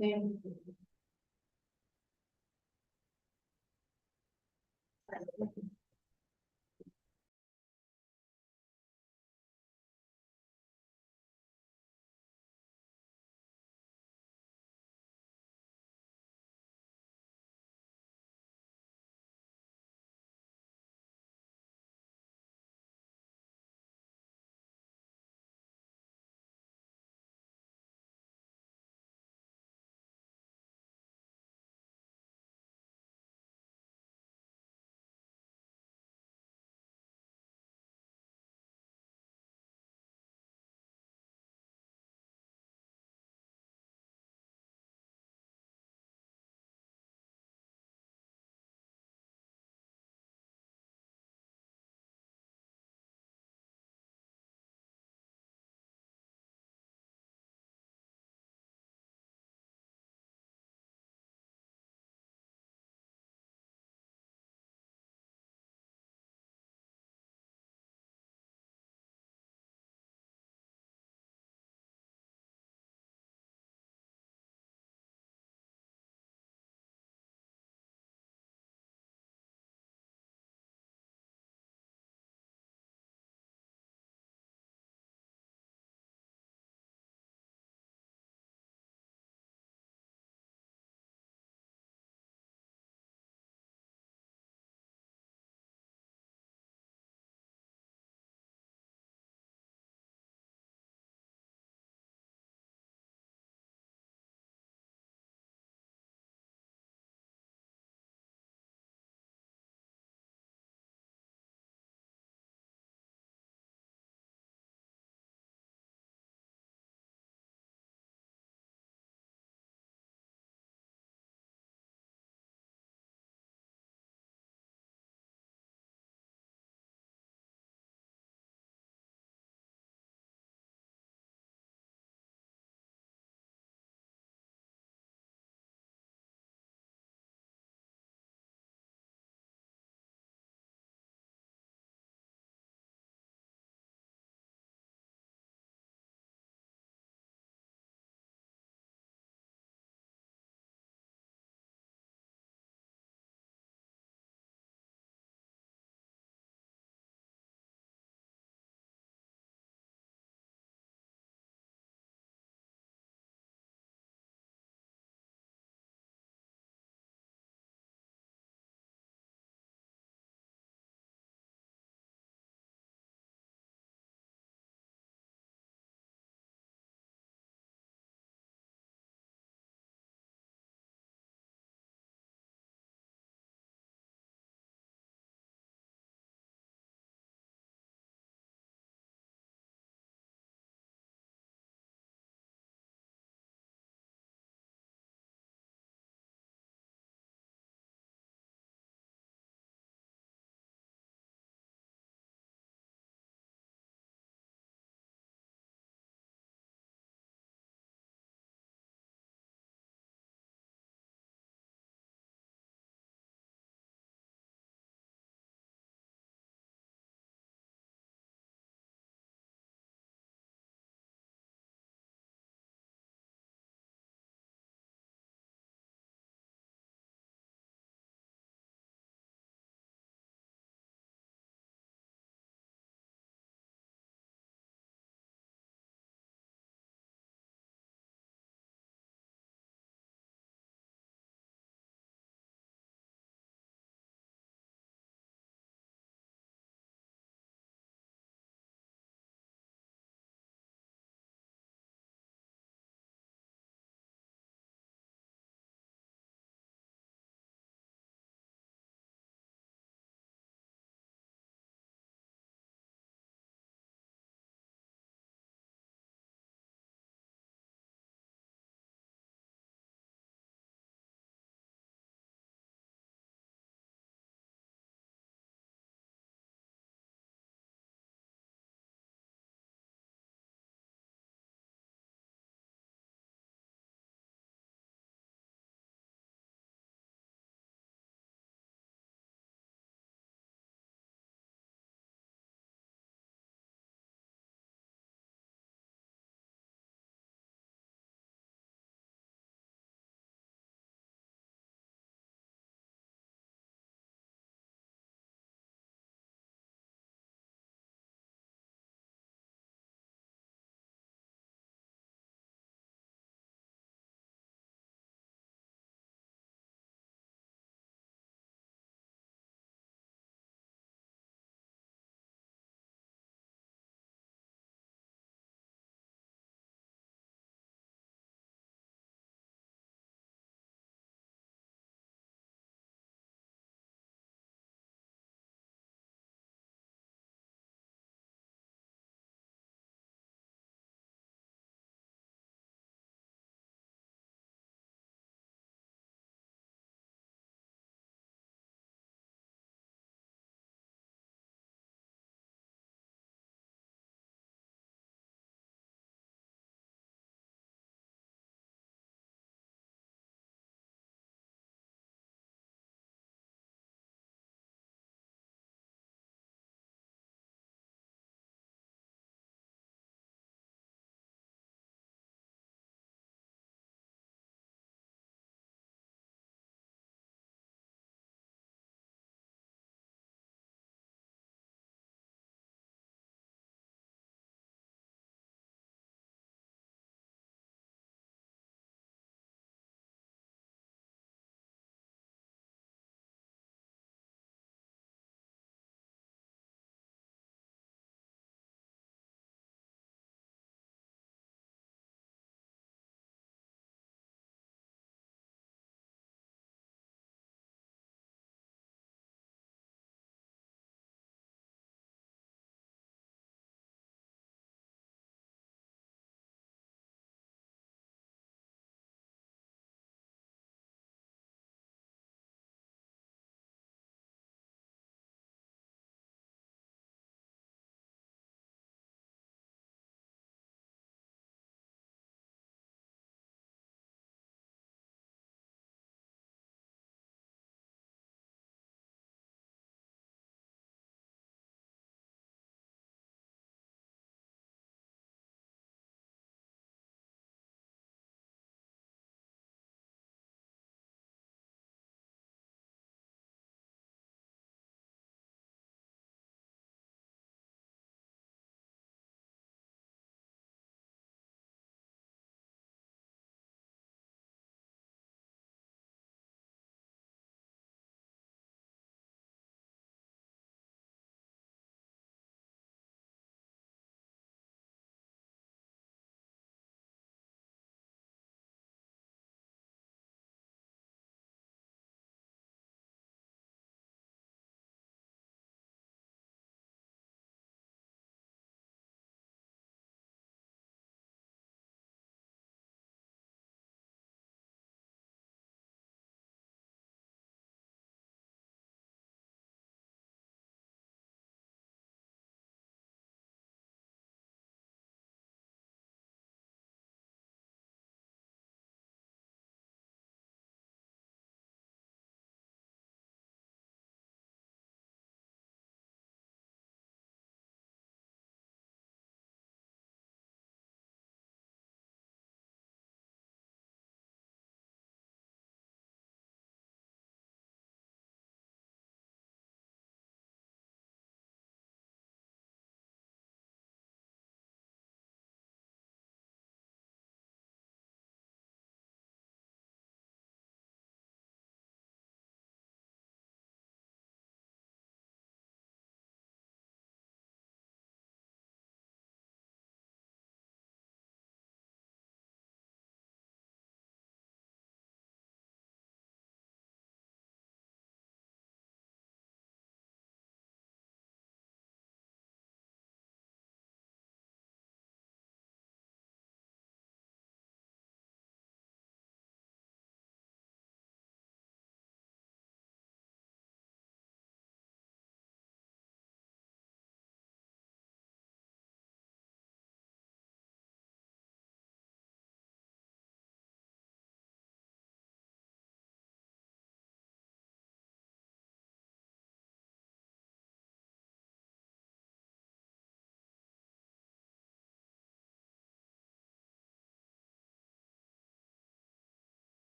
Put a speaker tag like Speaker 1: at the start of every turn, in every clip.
Speaker 1: Sí.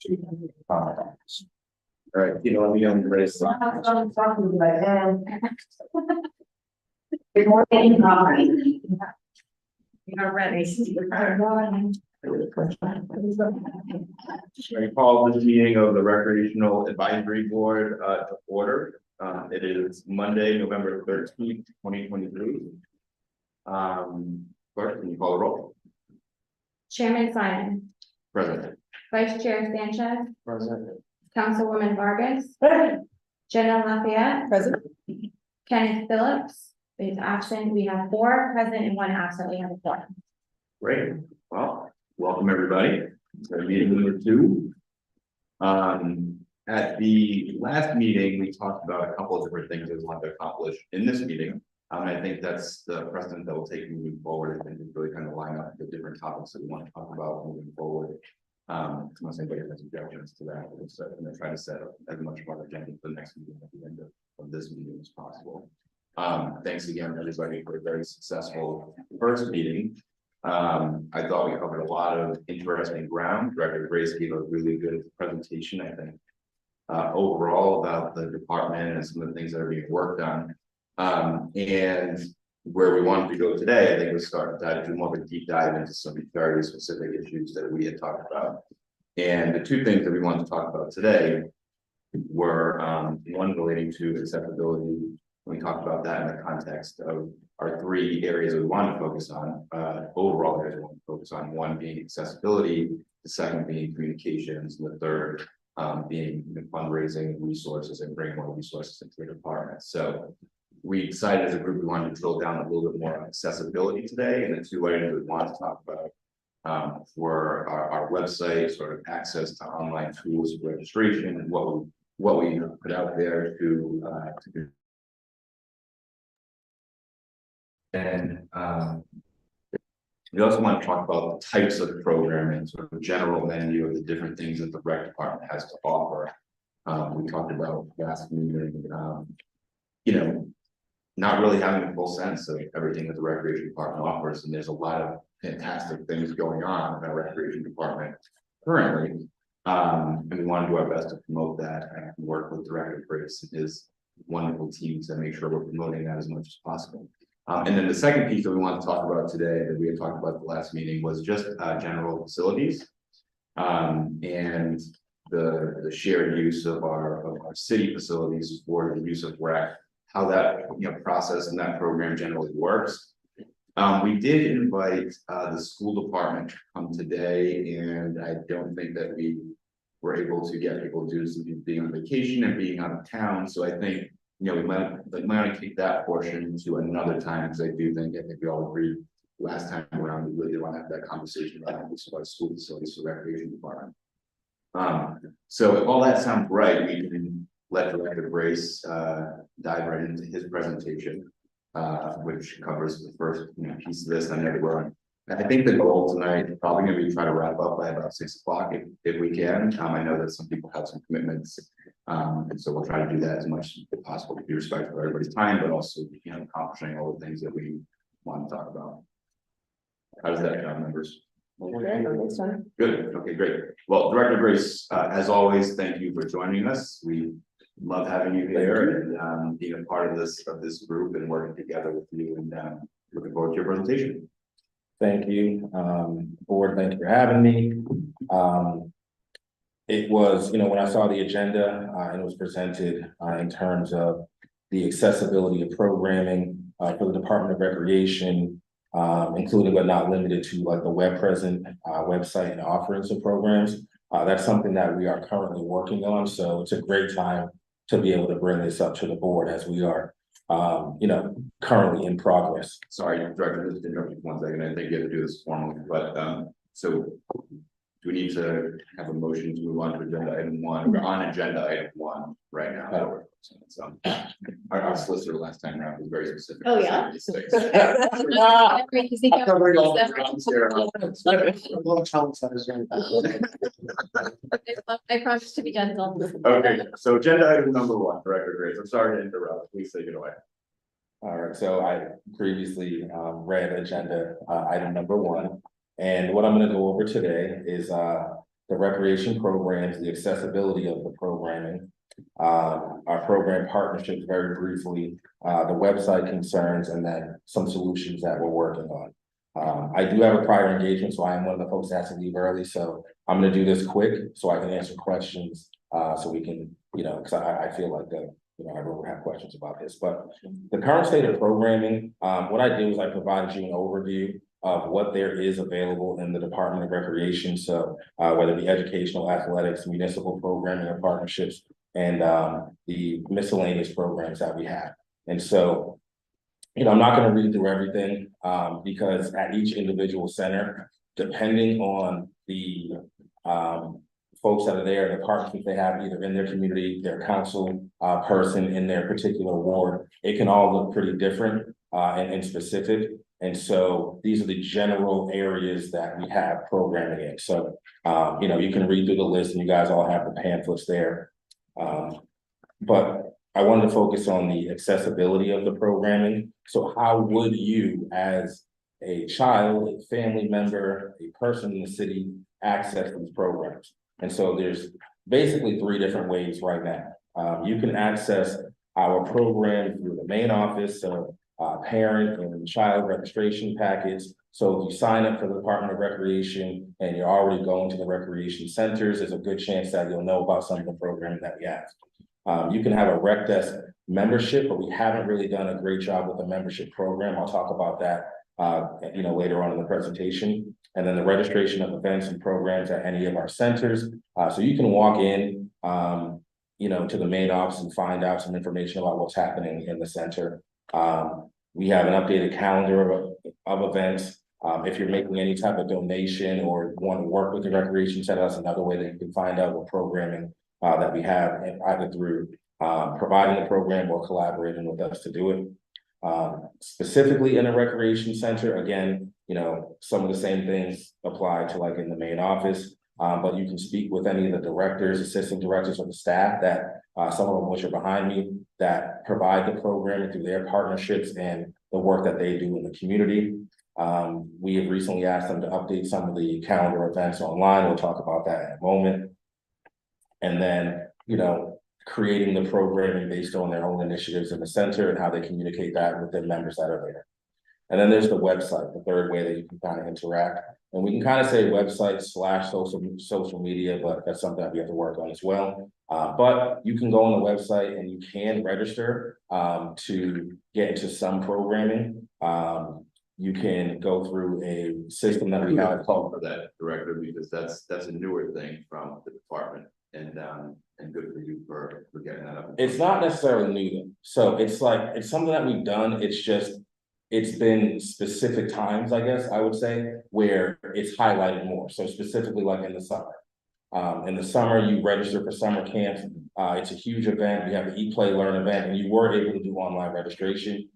Speaker 1: All right, you know, we on the race.
Speaker 2: Good morning, we are ready.
Speaker 1: I call this meeting of the Recreational Advisory Board to order. It is Monday, November 13th, 2023. Clerk, can you call the roll?
Speaker 3: Chairman Simon,
Speaker 1: Present.
Speaker 3: Vice Chair Sanchez,
Speaker 1: Present.
Speaker 3: Councilwoman Vargas, Jenna Lafayette,
Speaker 2: Present.
Speaker 3: Kenneth Phillips is absent. We have 4 present and 1 absent. We have a 4.
Speaker 1: Great. Well, welcome everybody to meeting number 2. At the last meeting, we talked about a couple of different things that we want to accomplish in this meeting. I think that's the precedent that we'll take moving forward. I think we really kind of line up the different topics that we want to talk about moving forward. Unless anybody has objections to that, we're going to try to set up as much of our agenda for the next meeting at the end of this meeting as possible. Thanks again, everybody, for a very successful first meeting. I thought we covered a lot of interesting ground. Director Grace gave a really good presentation, I think, overall about the department and some of the things that are being worked on. And where we wanted to go today, I think we start to do more of a deep dive into some very specific issues that we had talked about. And the 2 things that we wanted to talk about today were one relating to accessibility. We talked about that in the context of our 3 areas we wanted to focus on, overall areas we want to focus on, one being accessibility, the second being communications, and the third being fundraising resources and bringing more resources into the department. So we decided as a group we wanted to drill down a little bit more on accessibility today, and the 2 items we wanted to talk about were our website, sort of access to online tools for registration, and what we put out there to do. And we also want to talk about the types of programming, sort of general menu of the different things that the rec department has to offer. We talked about last meeting, you know, not really having a full sense of everything that the recreation department offers, and there's a lot of fantastic things going on in our recreation department currently. And we want to do our best to promote that and work with Director Grace and his wonderful team to make sure we're promoting that as much as possible. And then the second piece that we want to talk about today that we had talked about at the last meeting was just general facilities and the shared use of our city facilities for the use of rec, how that process and that program generally works. We did invite the school department to come today, and I don't think that we were able to get people due to being on vacation and being out of town. So I think we might kick that portion to another time, because I think we all agreed last time around we really want to have that conversation about school facilities for the recreation department. So if all that sounds right, we can let Director Grace dive right into his presentation, which covers the first piece of this. I know that we're on. I think the goal tonight is probably going to be try to wrap up by about 6 o'clock if we can. I know that some people have some commitments, and so we'll try to do that as much as possible to be respectful of everybody's time, but also accomplishing all the things that we want to talk about. How does that sound, members? Good. Okay, great. Well, Director Grace, as always, thank you for joining us. We love having you here and being a part of this group and working together with you, and looking forward to your presentation.
Speaker 4: Thank you, board. Thank you for having me. It was, when I saw the agenda and it was presented in terms of the accessibility of programming for the Department of Recreation, including but not limited to like the web present website and offerings of programs. That's something that we are currently working on. So it's a great time to be able to bring this up to the board as we are, currently in progress.
Speaker 1: Sorry, Director, just interrupt you for 1 second. I think you have to do this formally, but so do we need to have a motion to move on to agenda item 1? We're on agenda item 1 right now. So our solicitor last time around was very specific.
Speaker 3: Oh, yeah. I promise to be gentle.
Speaker 1: Okay, so agenda item number 1, Director Grace. I'm sorry to interrupt. Please take it away.
Speaker 4: All right, so I previously read agenda item number 1, and what I'm going to go over today is the recreation programs, the accessibility of the programming, our program partnerships very briefly, the website concerns, and then some solutions that we're working on. I do have a prior engagement, so I am one of the folks that has to leave early, so I'm gonna do this quick so I can answer questions, so we can, because I feel like everyone will have questions about this, but the current state of programming, what I did was I provided you an overview of what there is available in the Department of Recreation. So whether it be educational, athletics, municipal programming or partnerships, and the miscellaneous programs that we have. And so, I'm not going to read through everything because at each individual center, depending on the folks that are there, the partnerships they have either in their community, their council person in their particular ward, it can all look pretty different and specific. And so these are the general areas that we have programming in. So, you can read through the list and you guys all have the pamphlets there. But I wanted to focus on the accessibility of the programming. So how would you, as a child, a family member, a person in the city, access these programs? And so there's basically 3 different ways right now. You can access our program through the main office, so parent and child registration packets. So if you sign up for the Department of Recreation and you're already going to the recreation centers, there's a good chance that you'll know about some of the programming that we have. You can have a rec desk membership, but we haven't really done a great job with the membership program. I'll talk about that, later on in the presentation. And then the registration of events and programs at any of our centers. So you can walk in, to the main office and find out some information about what's happening in the center. We have an updated calendar of events. If you're making any type of donation or want to work with the recreation center, that's another way that you can find out what programming that we have, and either through providing the program or collaborating with us to do it. Specifically in a recreation center, again, some of the same things apply to like in the main office, but you can speak with any of the directors, assistant directors, or the staff that some of them which are behind me that provide the programming through their partnerships and the work that they do in the community. We have recently asked them to update some of the calendar events online. We'll talk about that in a moment. And then, creating the programming based on their own initiatives in the center and how they communicate that with the members that are there. And then there's the website, the third way that you can kind of interact. And we can kind of say website / social media, but that's something that we have to work on as well. But you can go on the website and you can register to get into some programming. You can go through a system that we have
Speaker 1: called for that, director, because that's a newer thing from the department. And good for you for getting that up.
Speaker 4: It's not necessarily new. So it's something that we've done. It's been specific times, I guess I would say, where it's highlighted more. So specifically like in the summer. In the summer, you register for summer camps. It's a huge event. We have the Eat, Play, Learn event, and you were able to do online registration.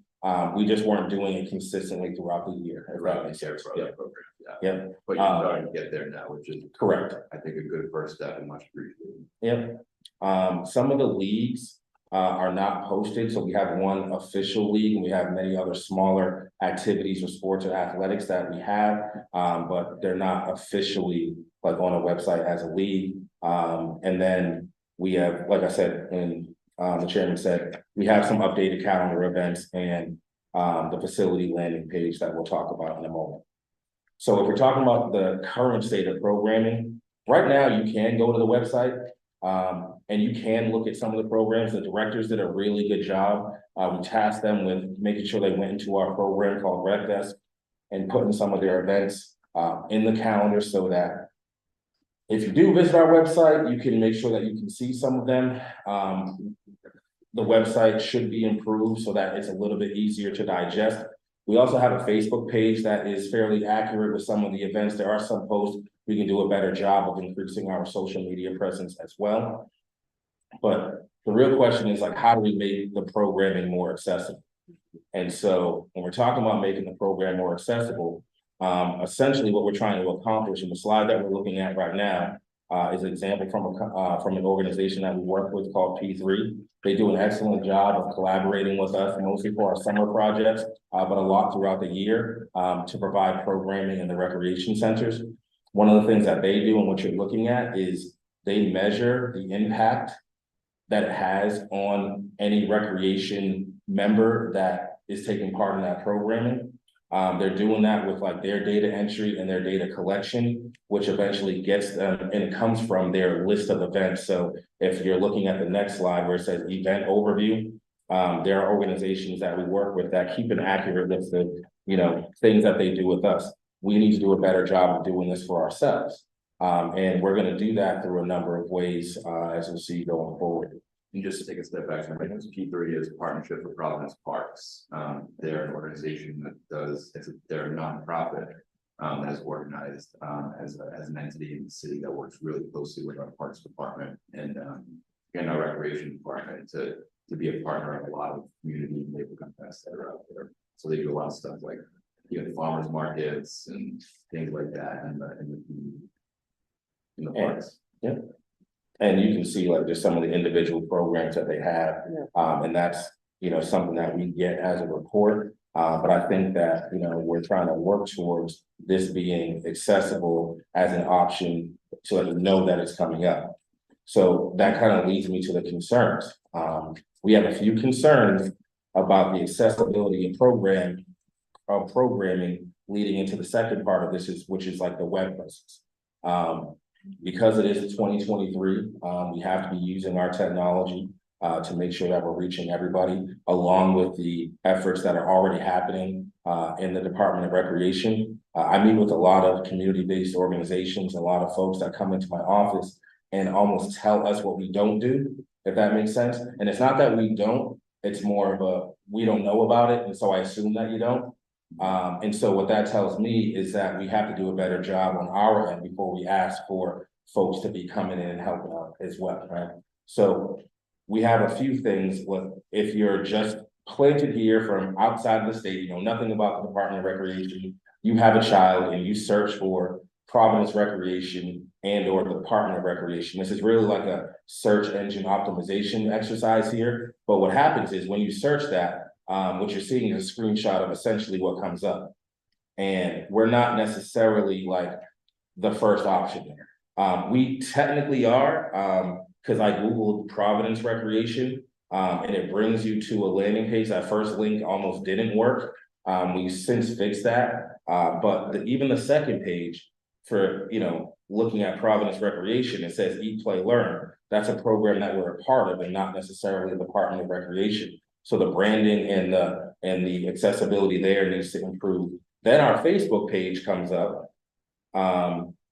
Speaker 4: We just weren't doing it consistently throughout the year.
Speaker 1: Right,
Speaker 4: yeah.
Speaker 1: But you're starting to get there now, which is
Speaker 4: correct.
Speaker 1: I think a good first step and much appreciated.
Speaker 4: Yep. Some of the leagues are not posted. So we have one official league and we have many other smaller activities or sports or athletics that we have, but they're not officially like on a website as a league. And then we have, like I said, and the chairman said, we have some updated calendar events and the facility landing page that we'll talk about in a moment. So if we're talking about the current state of programming, right now you can go to the website and you can look at some of the programs. The directors did a really good job. We tasked them with making sure they went into our program called Rec Desk and putting some of their events in the calendar so that if you do visit our website, you can make sure that you can see some of them. The website should be improved so that it's a little bit easier to digest. We also have a Facebook page that is fairly accurate with some of the events. There are some posts we can do a better job of increasing our social media presence as well. But the real question is like, how do we make the programming more accessible? And so when we're talking about making the program more accessible, essentially what we're trying to accomplish in the slide that we're looking at right now is an example from an organization that we work with called P3. They do an excellent job of collaborating with us, mostly for our summer projects, but a lot throughout the year to provide programming in the recreation centers. one of the things that they do and what you're looking at is they measure the impact that it has on any recreation member that is taking part in that programming. They're doing that with like their data entry and their data collection, which eventually gets them, and it comes from their list of events. So if you're looking at the next slide where it says event overview, there are organizations that we work with that keep an accurate list of, things that they do with us. We need to do a better job of doing this for ourselves. And we're going to do that through a number of ways, as we'll see going forward.
Speaker 1: And just to take a step back, I think P3 is a partnership with Providence Parks. They're an organization they're a nonprofit that is organized as an entity in the city that works really closely with our Parks Department and our Recreation Department to be a partner in a lot of community neighborhood events that are out there. So they do a lot of stuff like farmers markets and things like that in the parks.
Speaker 4: Yeah. And you can see like just some of the individual programs that they have. And that's, something that we get as a report. But I think that, we're trying to work towards this being accessible as an option so that you know that it's coming up. So that kind of leads me to the concerns. We have a few concerns about the accessibility of programming leading into the second part of this, which is like the web presence. Because it is 2023, we have to be using our technology to make sure that we're reaching everybody, along with the efforts that are already happening in the Department of Recreation. I meet with a lot of community-based organizations, a lot of folks that come into my office and almost tell us what we don't do, if that makes sense. And it's not that we don't, it's more of we don't know about it, and so I assume that you don't. And so what that tells me is that we have to do a better job on our end before we ask for folks to be coming in and helping out as well, right? So we have a few things. If you're just planted here from outside of the state, you know nothing about the Department of Recreation, you have a child and you search for Providence Recreation or the Department of Recreation. This is really like a search engine optimization exercise here. But what happens is when you search that, what you're seeing is a screenshot of essentially what comes up. And we're not necessarily like the first option there. We technically are, because I Googled Providence Recreation, and it brings you to a landing page. That first link almost didn't work. We've since fixed that. But even the second page for, looking at Providence Recreation, it says Eat, Play, Learn. That's a program that we're a part of and not necessarily the Department of Recreation. So the branding and the accessibility there needs to improve. Then our Facebook page comes up,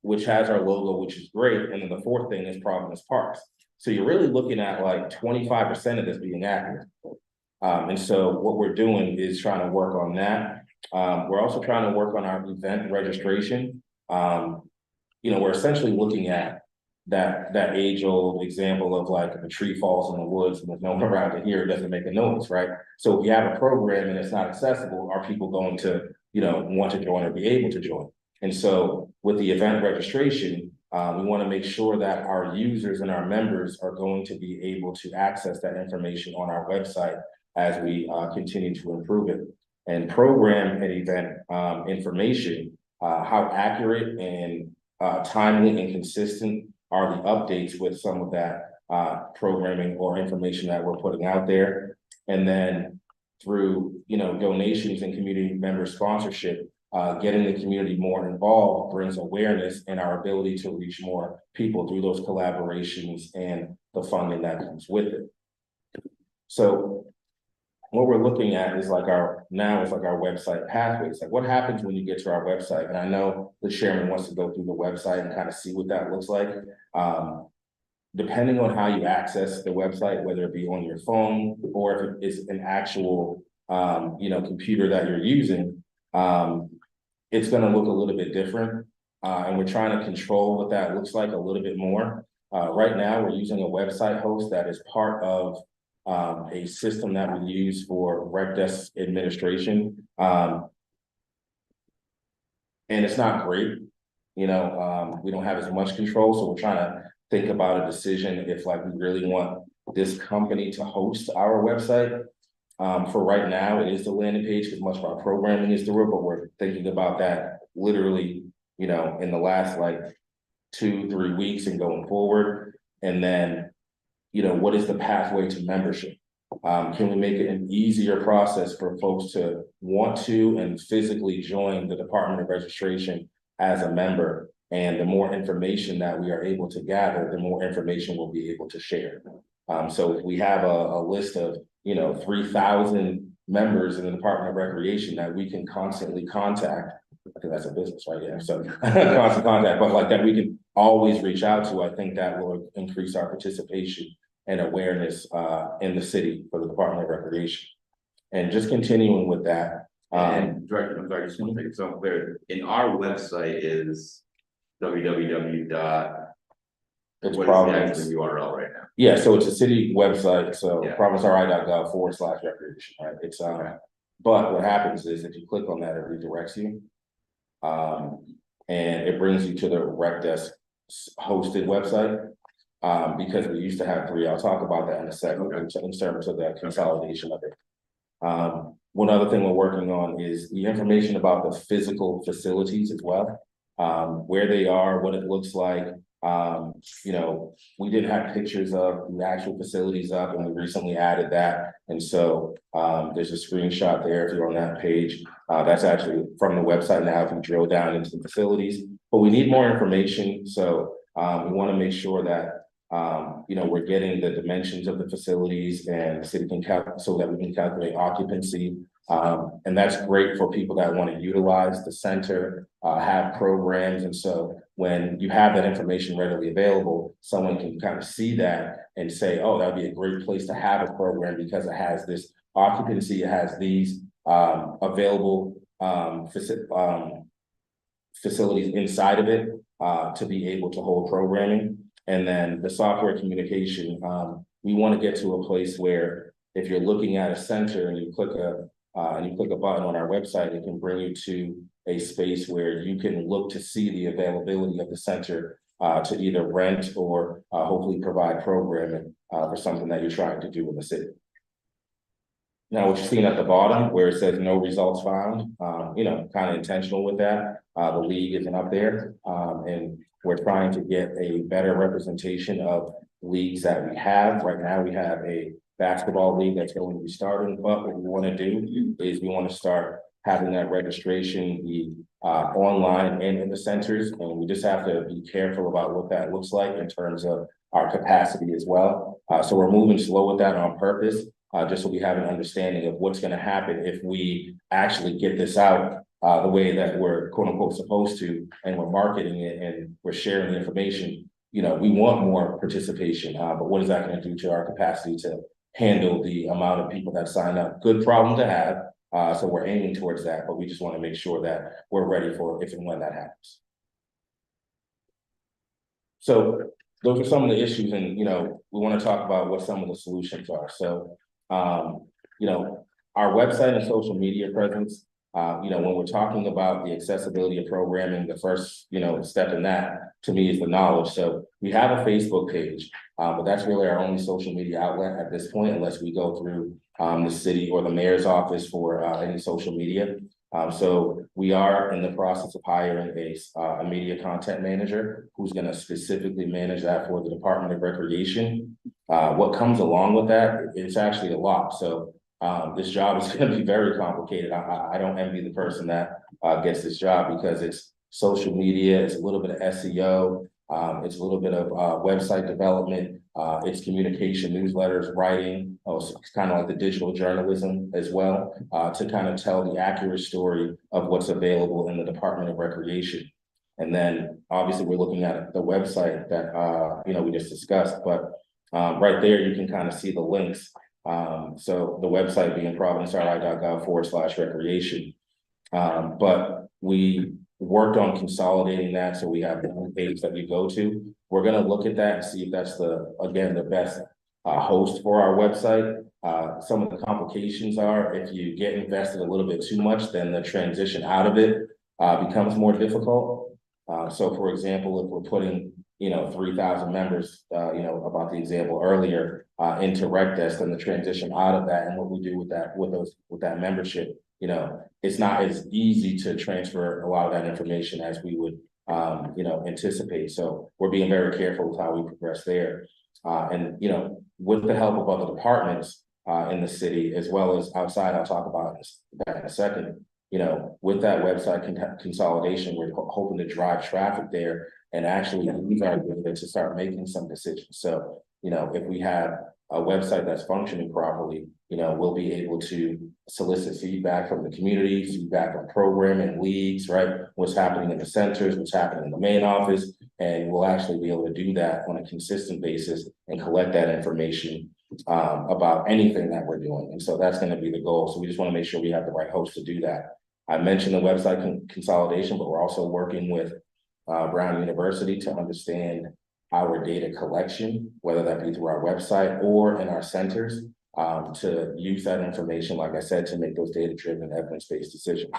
Speaker 4: which has our logo, which is great. And then the fourth thing is Providence Parks. So you're really looking at like 25% of this being accurate. And so what we're doing is trying to work on that. We're also trying to work on our event registration. We're essentially looking at that age-old example of like if a tree falls in the woods and there's no one around to hear, it doesn't make a noise, right? So if you have a program and it's not accessible, are people going to, want to join or be able to join? And so with the event registration, we want to make sure that our users and our members are going to be able to access that information on our website as we continue to improve it. And program and event information, how accurate and timely and consistent are the updates with some of that programming or information that we're putting out there. And then through, donations and community member sponsorship, getting the community more involved brings awareness and our ability to reach more people through those collaborations and the funding that comes with it. So what we're looking at is like our website pathways. Like what happens when you get to our website? And I know the chairman wants to go through the website and kind of see what that looks like. Depending on how you access the website, whether it be on your phone or if it is an actual, computer that you're using, it's going to look a little bit different. And we're trying to control what that looks like a little bit more. Right now, we're using a website host that is part of a system that we use for rec desk administration. And it's not great, we don't have as much control. So we're trying to think about a decision if like we really want this company to host our website. For right now, it is the landing page because much of our programming is through it, but we're thinking about that literally in the last like 2-3 weeks and going forward? And then, what is the pathway to membership? Can we make it an easier process for folks to want to and physically join the Department of Registration as a member? And the more information that we are able to gather, the more information we'll be able to share. So if we have a list of, 3,000 members in the Department of Recreation that we can constantly contact, I think that's a business, right? Yeah, so constant contact, but like that we can always reach out to, I think that will increase our participation and awareness in the city for the Department of Recreation. And just continuing with that.
Speaker 1: And Director, I'm sorry, just want to make it so clear, in our website is www.
Speaker 4: It's
Speaker 1: What is the
Speaker 4: Providence.
Speaker 1: actual URL right now?
Speaker 4: Yeah, so it's a city website, so
Speaker 1: Yeah.
Speaker 4: providenceri.gov/recreation, right? It's but what happens is if you click on that, it redirects you. And it brings you to the Rec Desk hosted website. Because we used to have 3. I'll talk about that in a second in terms of that consolidation of it. One other thing we're working on is the information about the physical facilities as well. Where they are, what it looks like. We didn't have pictures of the actual facilities up, and we recently added that. And so there's a screenshot there if you're on that page. That's actually from the website now if you drill down into the facilities. But we need more information. So we want to make sure that we're getting the dimensions of the facilities and the city can calculate so that we can calculate occupancy. And that's great for people that want to utilize the center, have programs. And so when you have that information readily available, someone can kind of see that and say, oh, that'd be a great place to have a program because it has this occupancy, it has these available facilities inside of it to be able to hold programming. And then the software communication, we want to get to a place where if you're looking at a center and you click a button on our website, it can bring you to a space where you can look to see the availability of the center to either rent or hopefully provide programming for something that you're trying to do in the city. Now, what you're seeing at the bottom where it says no results found, kind of intentional with that. The league isn't up there, and we're trying to get a better representation of leagues that we have. Right now, we have a basketball league that's going to be starting, but what we want to do is we want to start having that registration be online and in the centers, and we just have to be careful about what that looks like in terms of our capacity as well. So we're moving slow with that on purpose, just so we have an understanding of what's going to happen if we actually get this out the way that we're quote unquote supposed to, and we're marketing it and we're sharing the information. We want more participation, but what is that going to do to our capacity to handle the amount of people that sign up? Good problem to have. So we're aiming towards that, but we just want to make sure that we're ready for if and when that happens. So those are some of the issues, and we want to talk about what some of the solutions are. So our website and social media presence. When we're talking about the accessibility of programming, the first, step in that to me is the knowledge. So we have a Facebook page, but that's really our only social media outlet at this point, unless we go through the city or the mayor's office for any social media. So we are in the process of hiring a media content manager who's going to specifically manage that for the Department of Recreation. What comes along with that, it's actually a lot. So this job is going to be very complicated. I don't envy the person that gets this job because it's social media, it's a little bit of SEO, it's a little bit of website development, it's communication, newsletters, writing. It's kind of like the digital journalism as well, to kind of tell the accurate story of what's available in the Department of Recreation. And then obviously we're looking at the website that we just discussed, but right there you can kind of see the links. So the website being providenceri.gov/recreation. But we worked on consolidating that so we have one page that we go to. We're going to look at that and see if that's the best host for our website. Some of the complications are if you get invested a little bit too much, then the transition out of it becomes more difficult. So for example, if we're putting 3,000 members, about the example earlier, into Rec Desk and the transition out of that and what we do with that membership, it's not as easy to transfer a lot of that information as we would, anticipate. So we're being very careful with how we progress there. And, with the help of other departments, in the city, as well as outside, I'll talk about that in a second. With that website consolidation, we're hoping to drive traffic there and actually use our data to start making some decisions. So, if we have a website that's functioning properly, we'll be able to solicit feedback from the community, feedback on programming, leagues, right? What's happening in the centers, what's happening in the main office, and we'll actually be able to do that on a consistent basis and collect that information about anything that we're doing. And so that's going to be the goal. So we just want to make sure we have the right host to do that. I mentioned the website consolidation, but we're also working with Brown University to understand our data collection, whether that be through our website or in our centers, to use that information, like I said, to make those data-driven, evidence-based decisions.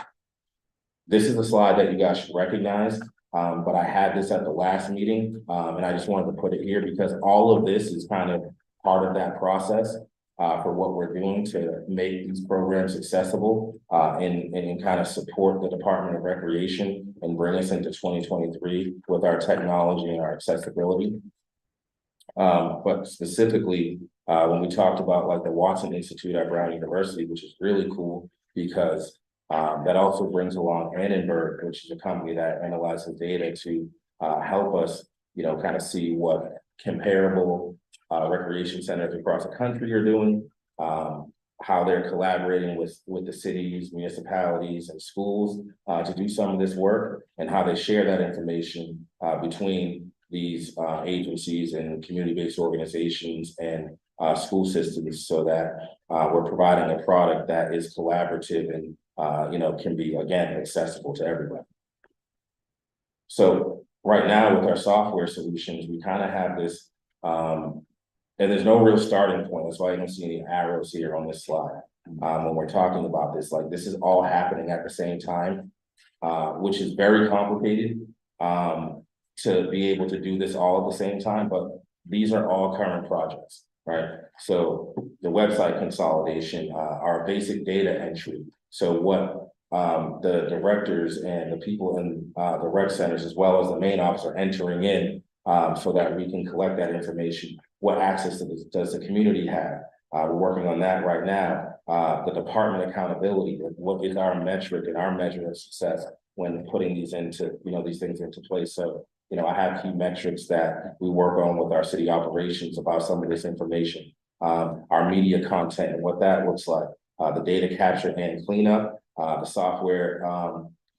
Speaker 4: This is a slide that you guys should recognize, but I had this at the last meeting, and I just wanted to put it here because all of this is kind of part of that process for what we're doing to make these programs accessible and kind of support the Department of Recreation and bring us into 2023 with our technology and our accessibility. But specifically, when we talked about like the Watson Institute at Brown University, which is really cool because that also brings along Annenberg, which is a company that analyzes data to help us, kind of see what comparable recreation centers across the country are doing, how they're collaborating with the cities, municipalities, and schools to do some of this work, and how they share that information between these agencies and community-based organizations and school systems, so that we're providing a product that is collaborative and can be, again, accessible to everyone. So right now with our software solutions, we kind of have this, and there's no real starting point. That's why you don't see any arrows here on this slide. When we're talking about this, like this is all happening at the same time, which is very complicated to be able to do this all at the same time, but these are all current projects, right? So the website consolidation, our basic data entry. So what the directors and the people in the rec centers, as well as the main office, are entering in so that we can collect that information. What access does the community have? We're working on that right now. The department accountability, what is our metric and our measure of success when putting these into, these things into place. So, I have key metrics that we work on with our city operations about some of this information. Our media content and what that looks like, the data capture and cleanup, the software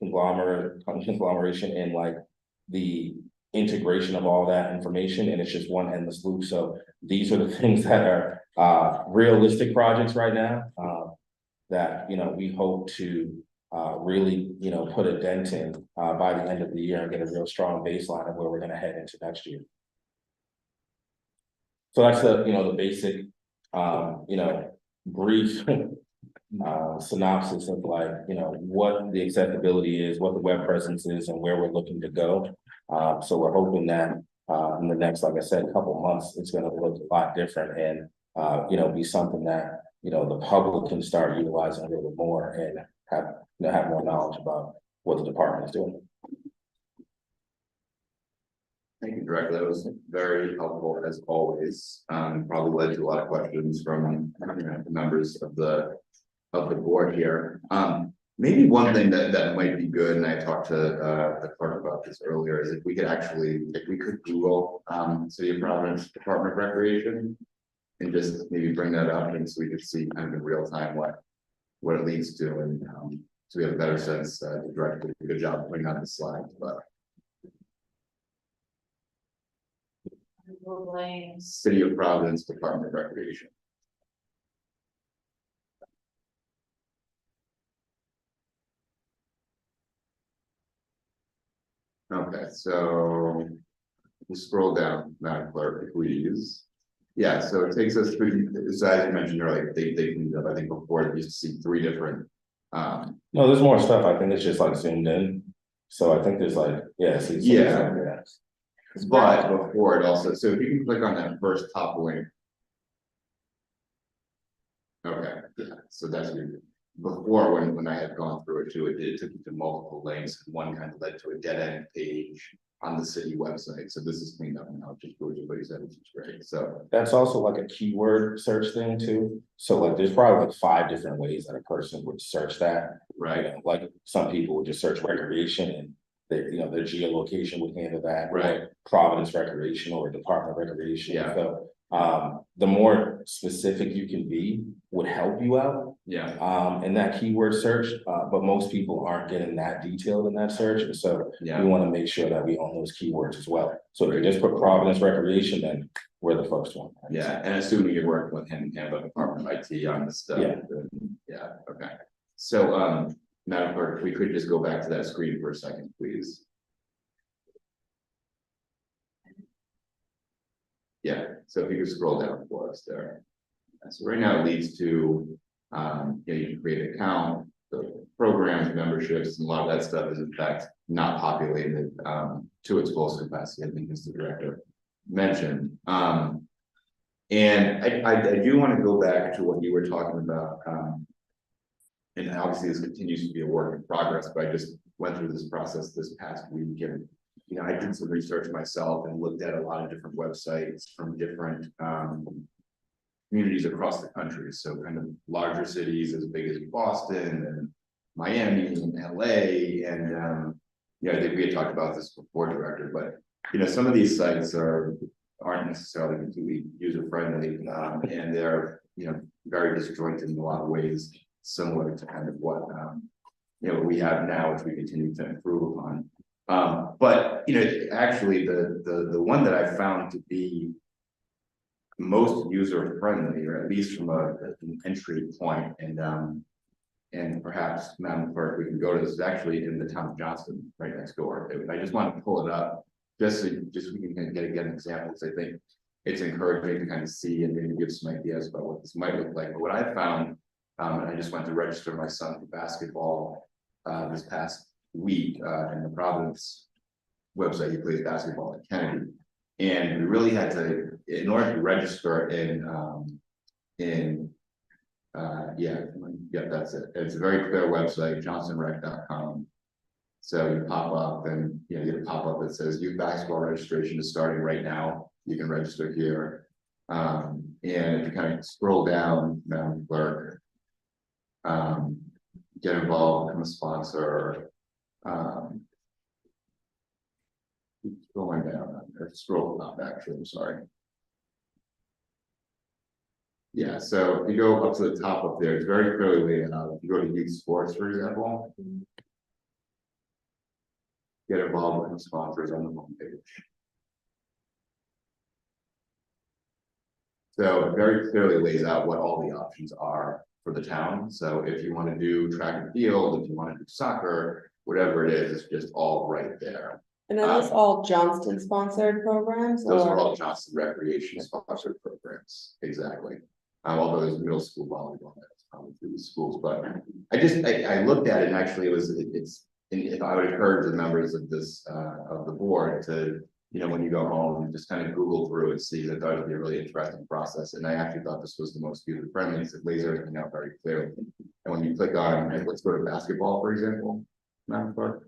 Speaker 4: conglomeration, and like the integration of all that information, and it's just one endless loop. So these are the things that are realistic projects right now that we hope to really put a dent in by the end of the year and get a real strong baseline of where we're going to head into next year. So that's the basic brief synopsis of like what the accessibility is, what the web presence is, and where we're looking to go. So we're hoping that in the next, like I said, couple months, it's going to look a lot different and be something that the public can start utilizing a little bit more and have more knowledge about what the department is doing.
Speaker 1: Thank you, Director. That was very helpful as always. Probably led to a lot of questions from members of the board here. Maybe one thing that might be good, and I talked to the clerk about this earlier, is if we could Google City of Providence Department of Recreation and just maybe bring that up, and so we could see kind of in real time what it leads to, and so we have a better sense. The director did a good job putting on the slide, but City of Providence Department of Recreation. Okay, so we'll scroll down, Madam Clerk, please. Yeah, so it takes us through, so as you mentioned earlier, they cleaned up, I think before you used to see 3 different.
Speaker 4: No, there's more stuff. I think it's just like zoomed in. So I think there's like,
Speaker 1: But before it also, so if you can click on that first top link. Okay, yeah, so that's good. Before, when I had gone through it too, it took you to multiple links, and one kind of led to a dead end page on the city website, so this is cleaned up now, just what you said, which is great, so.
Speaker 4: That's also like a keyword search thing too. So like, there's probably like 5 different ways that a person would search that.
Speaker 1: Right,
Speaker 4: Like some people would just search recreation and their, their geolocation would handle that.
Speaker 1: Right.
Speaker 4: Or Providence Recreational or Department of Recreation.
Speaker 1: Yeah.
Speaker 4: So the more specific you can be would help you out
Speaker 1: yeah,
Speaker 4: in that keyword search. But most people aren't getting that detailed in that search. And so
Speaker 1: yeah,
Speaker 4: we want to make sure that we own those keywords as well. So if you just put Providence Recreation, then we're the first one. Right?
Speaker 1: yeah, and assuming you're working with him and the Department of IT on this stuff.
Speaker 4: Yeah.
Speaker 1: then, yeah, okay. So, Madam Clerk, if we could just go back to that screen for a second, please. Yeah, so if you could scroll down for us there. So right now it leads to, you can create an account, the programs, memberships, and a lot of that stuff is in fact not populated, to its fullest capacity, I think as the director mentioned. And I do want to go back to what you were talking about, and obviously this continues to be a work in progress, but I just went through this process this past week and, I did some research myself and looked at a lot of different websites from different, communities across the country. So kind of larger cities as big as Boston and Miami and LA. And, I think we had talked about this before, Director, but, some of these sites aren't necessarily completely user-friendly, and they're, very disjointed in a lot of ways, similar to kind of what, we have now, which we continue to improve upon. But, actually the one that I found to be most user friendly, or at least from an entry point, and perhaps, Madam Clerk, we can go to this, is actually in the town of Johnston, right next door. I just want to pull it up, just so we can kind of get examples. I think it's encouraging to kind of see and maybe give some ideas about what this might look like. But what I found, and I just went to register my son for basketball this past week in the Providence website. He plays basketball at Kennedy, and we really had to, in order to register yeah, that's it. It's a very clear website, johnstonrec.com. So you pop up and you get a pop-up that says youth basketball registration is starting right now. You can register here. And if you kind of scroll down, Madam Clerk, get involved, become a sponsor. Keep scrolling down, or scroll up actually, I'm sorry. Yeah, so if you go up to the top up there, it's very clearly laid out. If you go to youth sports, for example, get involved with sponsors on the homepage. So it very clearly lays out what all the options are for the town. So if you want to do track and field, if you want to do soccer, whatever it is, it's just all right there.
Speaker 2: And are those all Johnston sponsored programs?
Speaker 1: Those
Speaker 2: or-
Speaker 1: are all Johnston Recreation sponsored programs, exactly. Although there's middle school volleyball, that's probably through the schools, but I looked at it and actually if I would encourage the members of this, of the board to, when you go home, just kind of Google through and see, that would be a really interesting process. And I actually thought this was the most user friendly, it lays everything out very clearly. And when you click on, let's go to basketball, for example, Madam Clerk.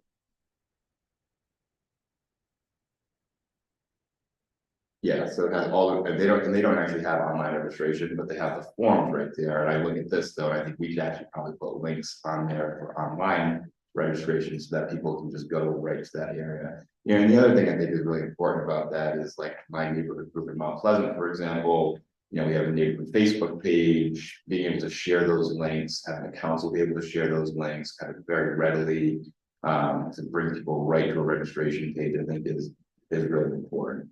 Speaker 1: Yeah, so it has all the, they don't actually have online registration, but they have the forms right there. And I look at this though, I think we should actually probably put links on there for online registration so that people can just go right to that area. And the other thing I think is really important about that is like my neighborhood group in Mount Pleasant, for example. We have a neighborhood Facebook page, being able to share those links, having the council be able to share those links kind of very readily, to bring people right to a registration page, I think is really important.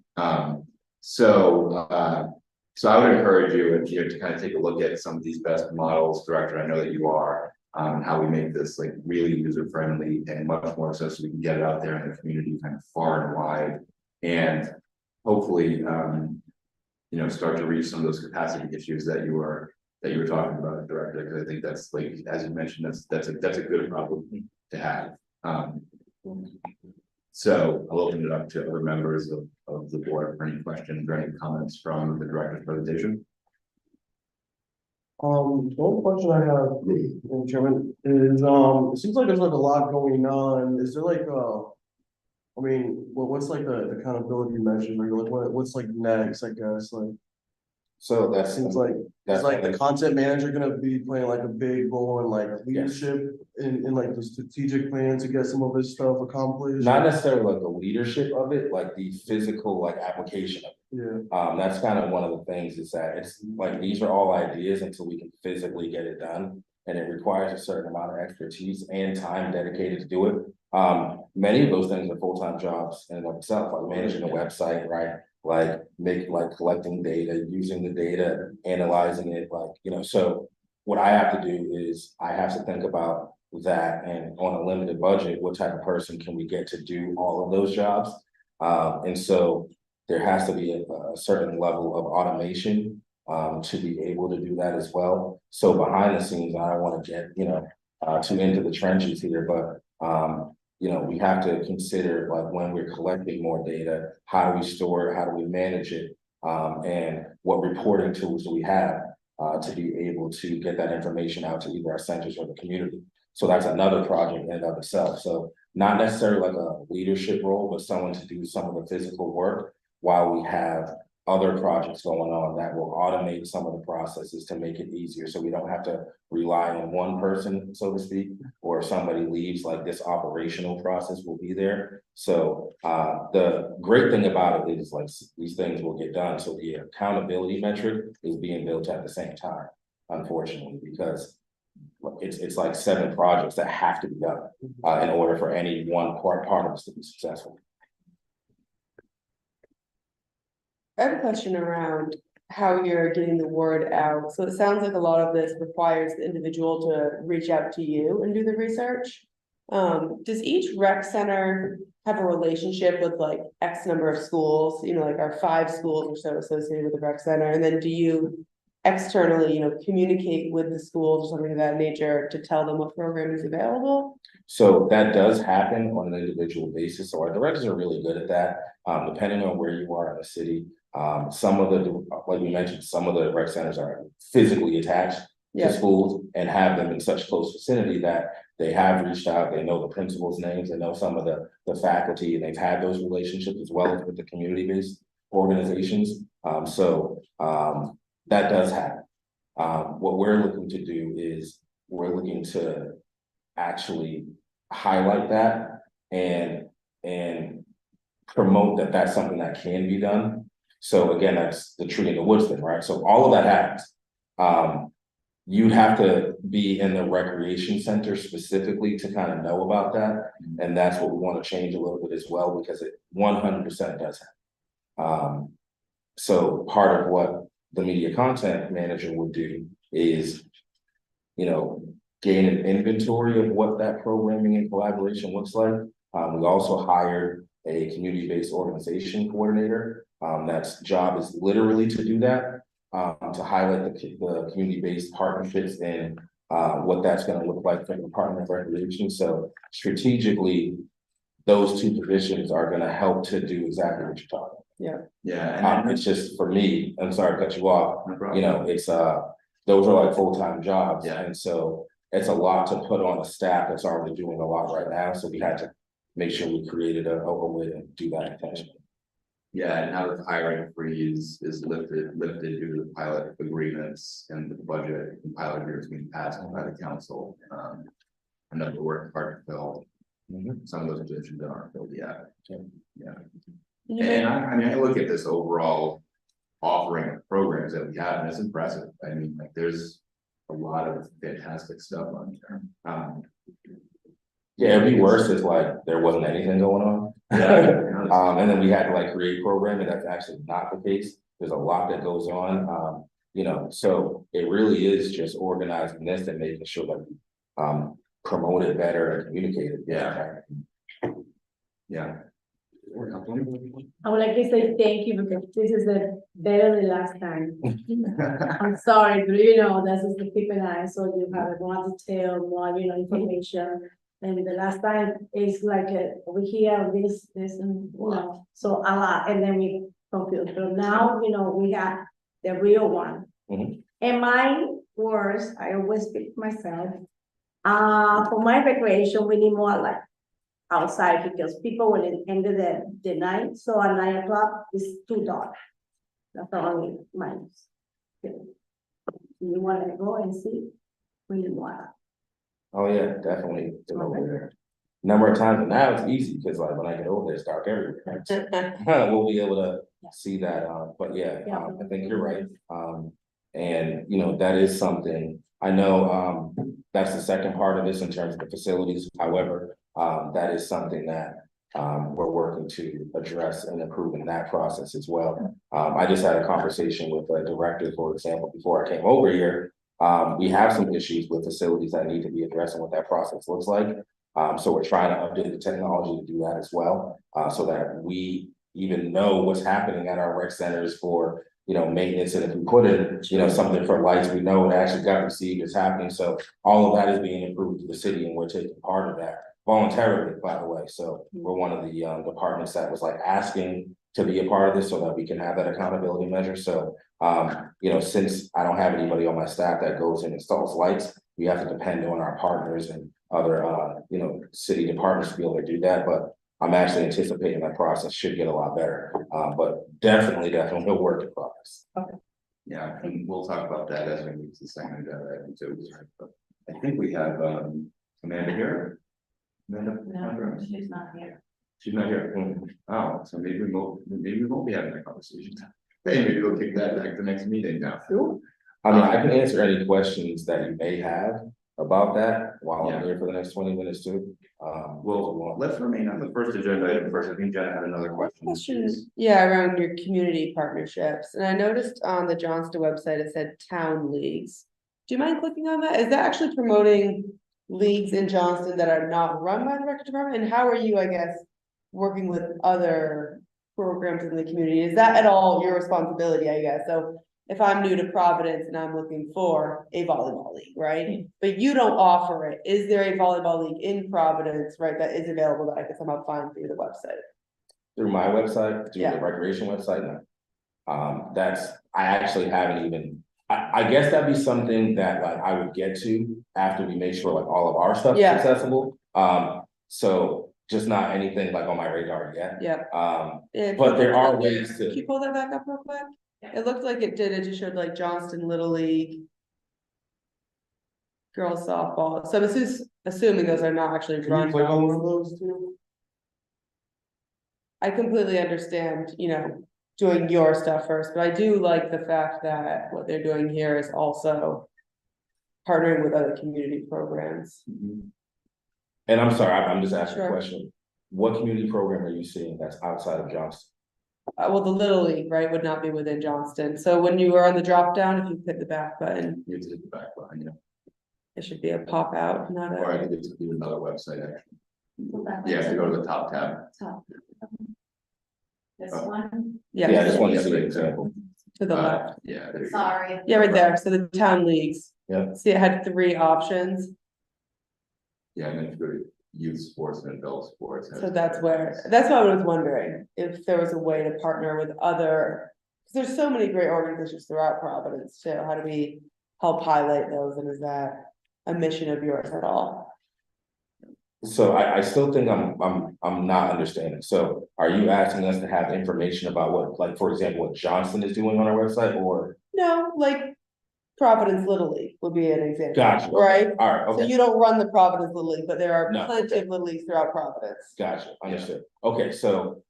Speaker 1: So I would encourage you, to kind of take a look at some of these best models, Director. I know that you are, how we make this like really user friendly and much more so we can get it out there in the community kind of far and wide, and hopefully, start to reach some of those capacity issues that you were talking about, Director. Because I think that's, like, as you mentioned, that's a good problem to have. So I'll open it up to other members of the board for any questions or any comments from the director's presentation.
Speaker 5: The only question I have, Mr. Chairman, is, it seems like there's like a lot going on. Is there like, I mean, what's like the accountability measure? Like, what's like next, I guess, like,
Speaker 4: So that
Speaker 5: seems like, is like the content manager gonna be playing like a big role in like leadership in like the strategic plan to get some of this stuff accomplished?
Speaker 4: not necessarily like the leadership of it, like the physical like application of it.
Speaker 5: Yeah,
Speaker 4: That's kind of one of the things is that it's like, these are all ideas until we can physically get it done. And it requires a certain amount of expertise and time dedicated to do it. Many of those things are full-time jobs in and of itself, like managing a website, right? Like collecting data, using the data, analyzing it, like, so what I have to do is I have to think about that, and on a limited budget, what type of person can we get to do all of those jobs? And so there has to be a certain level of automation to be able to do that as well. So behind the scenes, I don't want to get, too into the trenches here, but we have to consider like when we're collecting more data, how do we store it, how do we manage it, and what reporting tools do we have to be able to get that information out to either our centers or the community. So that's another project in and of itself. So not necessarily like a leadership role, but someone to do some of the physical work while we have other projects going on that will automate some of the processes to make it easier. So we don't have to rely on one person, so to speak, or if somebody leaves, like this operational process will be there. So the great thing about it is like these things will get done. So the accountability metric is being built at the same time, unfortunately, because it's like 7 projects that have to be done in order for any one part of us to be successful.
Speaker 2: I have a question around how you're getting the word out. So it sounds like a lot of this requires the individual to reach out to you and do the research. Does each rec center have a relationship with like X number of schools, like our 5 schools or so associated with the rec center? And then do you externally, communicate with the schools or something of that nature to tell them what program is available?
Speaker 4: So that does happen on an individual basis. So our directors are really good at that. Depending on where you are in the city. Some of the, like we mentioned, some of the rec centers are physically attached to schools and have them in such close vicinity that they have reached out, they know the principals' names, they know some of the faculty, and they've had those relationships as well as with the community-based organizations. That does happen. What we're looking to do is we're looking to actually highlight that and promote that that's something that can be done. So again, that's the tree in the woods thing, right? So all of that happens. You'd have to be in the recreation center specifically to kind of know about that. And that's what we want to change a little bit as well, because it 100% does happen. So part of what the media content manager would do is, gain an inventory of what that programming and collaboration looks like. We also hired a community-based organization coordinator. That's job is literally to do that, to highlight the community-based partnerships and what that's going to look like for the Department of Recreation. So strategically, those 2 positions are going to help to do exactly what you're talking about.
Speaker 1: Yeah.
Speaker 4: It's just for me, I'm sorry to cut you off,
Speaker 1: No problem.
Speaker 4: it's those are like full-time jobs.
Speaker 1: Yeah.
Speaker 4: And so it's a lot to put on a staff that's already doing a lot right now. So we had to make sure we created a way to do that intentionally.
Speaker 1: Yeah, and now that the hiring freeze is lifted due to the pilot agreements and the budget and pilot agreements being passed by the council. I know the work hard to fill. Some of those positions that aren't filled yet. Yeah. And I look at this overall offering of programs that we have, and it's impressive. I mean, like there's a lot of fantastic stuff on there.
Speaker 4: Yeah, it'd be worse if like there wasn't anything going on. And then we had to like create programming. That's actually not the case. There's a lot that goes on. So it really is just organizing this and making sure that we promote it better and communicate it.
Speaker 1: Yeah.
Speaker 6: I would like to say thank you because this is better than last time. I'm sorry, but that's just the keep an eye, so you have more detail, more, information. And the last time is like over here, this, and so a lot, and then we confused. But now, we got the real one.
Speaker 4: Mhm.
Speaker 6: And mine course, I always speak for myself. For my recreation, we need more like outside because people will end of the night, so at 9 o'clock it's too dark. That's the only minus. You wanna go and see? We need more.
Speaker 4: Oh, yeah, definitely, get over there. Number of times, and now it's easy, because like when I get over there, it's dark everywhere. So, we'll be able to see that, but yeah, I think you're right. And you know, that is something, I know, that's the second part of this in terms of the facilities, however, that is something that we're working to address and improve in that process as well. I just had a conversation with a director, for example, before I came over here. We have some issues with facilities that need to be addressed and what that process looks like. So we're trying to update the technology to do that as well, so that we even know what's happening at our rec centers for, you know, maintenance. And if we put in, you know, something for lights, we know it actually got received, it's happening. So all of that is being improved to the city, and we're taking part of that voluntarily, by the way. So we're one of the departments that was like asking to be a part of this so that we can have that accountability measure. So you know, since I don't have anybody on my staff that goes and installs lights, we have to depend on our partners and other you know, city departments to be able to do that. But I'm actually anticipating that process should get a lot better. But definitely a work in progress.
Speaker 1: Yeah, and we'll talk about that as we move to the second item too. But I think we have Amanda here. Amanda?
Speaker 3: No, she's not here.
Speaker 1: She's not here. Oh, so maybe we won't be having that conversation. Hey, maybe we'll kick that back to the next meeting now.
Speaker 4: I mean, I can answer any questions that you may have about that while I'm here for the next 20 minutes too.
Speaker 1: Well, let's remain on the first agenda item first. I think Jenna had another question.
Speaker 2: Yeah, around your community partnerships, and I noticed on the Johnston website, it said town leagues. Do you mind clicking on that? Is that actually promoting leagues in Johnston that are not run by the rec department? And how are you, I guess, working with other programs in the community? Is that at all your responsibility, I guess? So if I'm new to Providence and I'm looking for a volleyball league, right? But you don't offer it, is there a volleyball league in Providence, right, that is available that I can somehow find through the website?
Speaker 4: Through my website, through
Speaker 2: Yeah.
Speaker 4: the recreation website, no. I actually haven't even, I guess that'd be something that like I would get to after we make sure like all of our stuff is
Speaker 2: Yeah.
Speaker 4: accessible. So just not anything like on my radar yet.
Speaker 2: Yeah. Yeah,
Speaker 4: But there are
Speaker 2: can
Speaker 4: ways to.
Speaker 2: you pull that back up real quick? It looked like it did, it just showed like Johnston Little League. Girls softball, so this is assuming those are not actually
Speaker 5: Can
Speaker 2: run.
Speaker 5: you click on one
Speaker 2: by-
Speaker 5: of those two?
Speaker 2: I completely understand, you know, doing your stuff first, but I do like the fact that what they're doing here is also partnering with other community programs.
Speaker 4: And I'm sorry, I'm just asking a
Speaker 2: Sure.
Speaker 4: question. What community program are you seeing that's outside of Johnston?
Speaker 2: Well, the Little League, right, would not be within Johnston, so when you were on the drop down, if you hit the back button,
Speaker 1: You have to hit the back button, yeah.
Speaker 2: it should be a pop out, not
Speaker 1: Or I
Speaker 2: a.
Speaker 1: think it's another website actually.
Speaker 3: Go back
Speaker 1: Yeah, if you go to the top tab.
Speaker 3: top. This
Speaker 1: Oh.
Speaker 3: one,
Speaker 4: Yeah, I just
Speaker 2: Yeah,
Speaker 4: wanted to see an example.
Speaker 2: to the left,
Speaker 1: Yeah. there you go.
Speaker 3: sorry.
Speaker 2: yeah, right there, so the town leagues.
Speaker 4: Yeah.
Speaker 2: See, it had 3 options,
Speaker 1: Yeah, and then if you go to youth sports and adult sports.
Speaker 2: so that's where, that's what I was wondering, if there was a way to partner with other. Cause there's so many great organizations throughout Providence too, how do we help highlight those, and is that a mission of yours at all?
Speaker 4: So I still think I'm not understanding. So are you asking us to have information about what, like, for example, what Johnston is doing on our website or?
Speaker 2: No, like Providence Little League would be an example.
Speaker 4: Gotcha.
Speaker 2: Right?
Speaker 4: All right,
Speaker 2: So
Speaker 4: okay,
Speaker 2: you don't run the Providence Little League, but there are
Speaker 4: No,
Speaker 2: plenty
Speaker 4: okay.
Speaker 2: of Little Leagues throughout Providence.
Speaker 4: gotcha, understood. Okay, so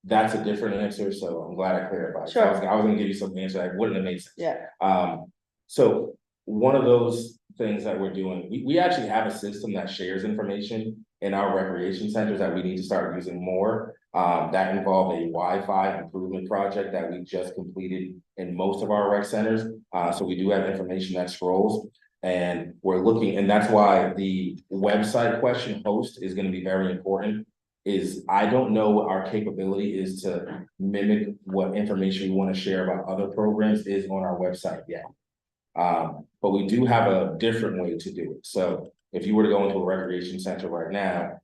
Speaker 4: that's a different answer, so I'm glad I clarified. So
Speaker 2: Sure.
Speaker 4: I was gonna give you some answer that wouldn't have made sense.
Speaker 2: Yeah,
Speaker 4: So one of those things that we're doing, we actually have a system that shares information in our recreation centers that we need to start using more. That involved a Wi-Fi improvement project that we just completed in most of our rec centers. So we do have information that scrolls, and we're looking, and that's why the website question host is gonna be very important. Is I don't know what our capability is to mimic what information we wanna share about other programs is on our website yet. But we do have a different way to do it. So if you were to go into a recreation center right now,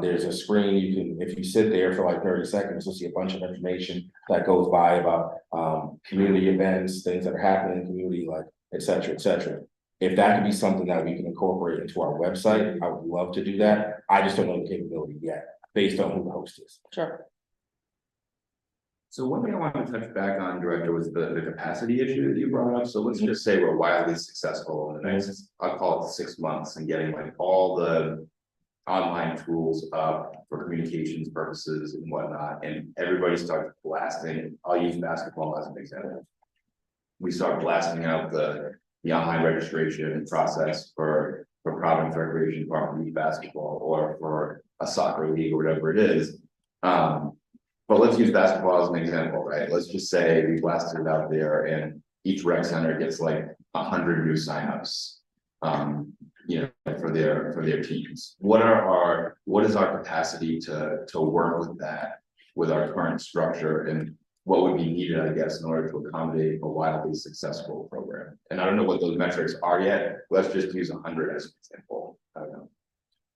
Speaker 4: there's a screen you can, if you sit there for like 30 seconds, you'll see a bunch of information that goes by about community events, things that are happening in the community, like et cetera, et cetera. If that could be something that we can incorporate into our website, I would love to do that. I just don't know the capability yet, based on who the host is.
Speaker 2: Sure.
Speaker 1: So one thing I wanted to touch back on, Director, was the capacity issue that you brought up. So let's just say we're wildly successful in the next, I'll call it 6 months, and getting like all the online tools up for communications purposes and whatnot, and everybody starts blasting. I'll use basketball as an example. We start blasting out the online registration process for Providence Recreation Department League basketball, or for a soccer league, or whatever it is. But let's use basketball as an example, right? Let's just say we blasted it out there and each rec center gets like 100 new signups. For their teams. What is our capacity to work with that, with our current structure, and what would be needed, I guess, in order to accommodate a wildly successful program? And I don't know what those metrics are yet. Let's just use 100 as an example. I don't know.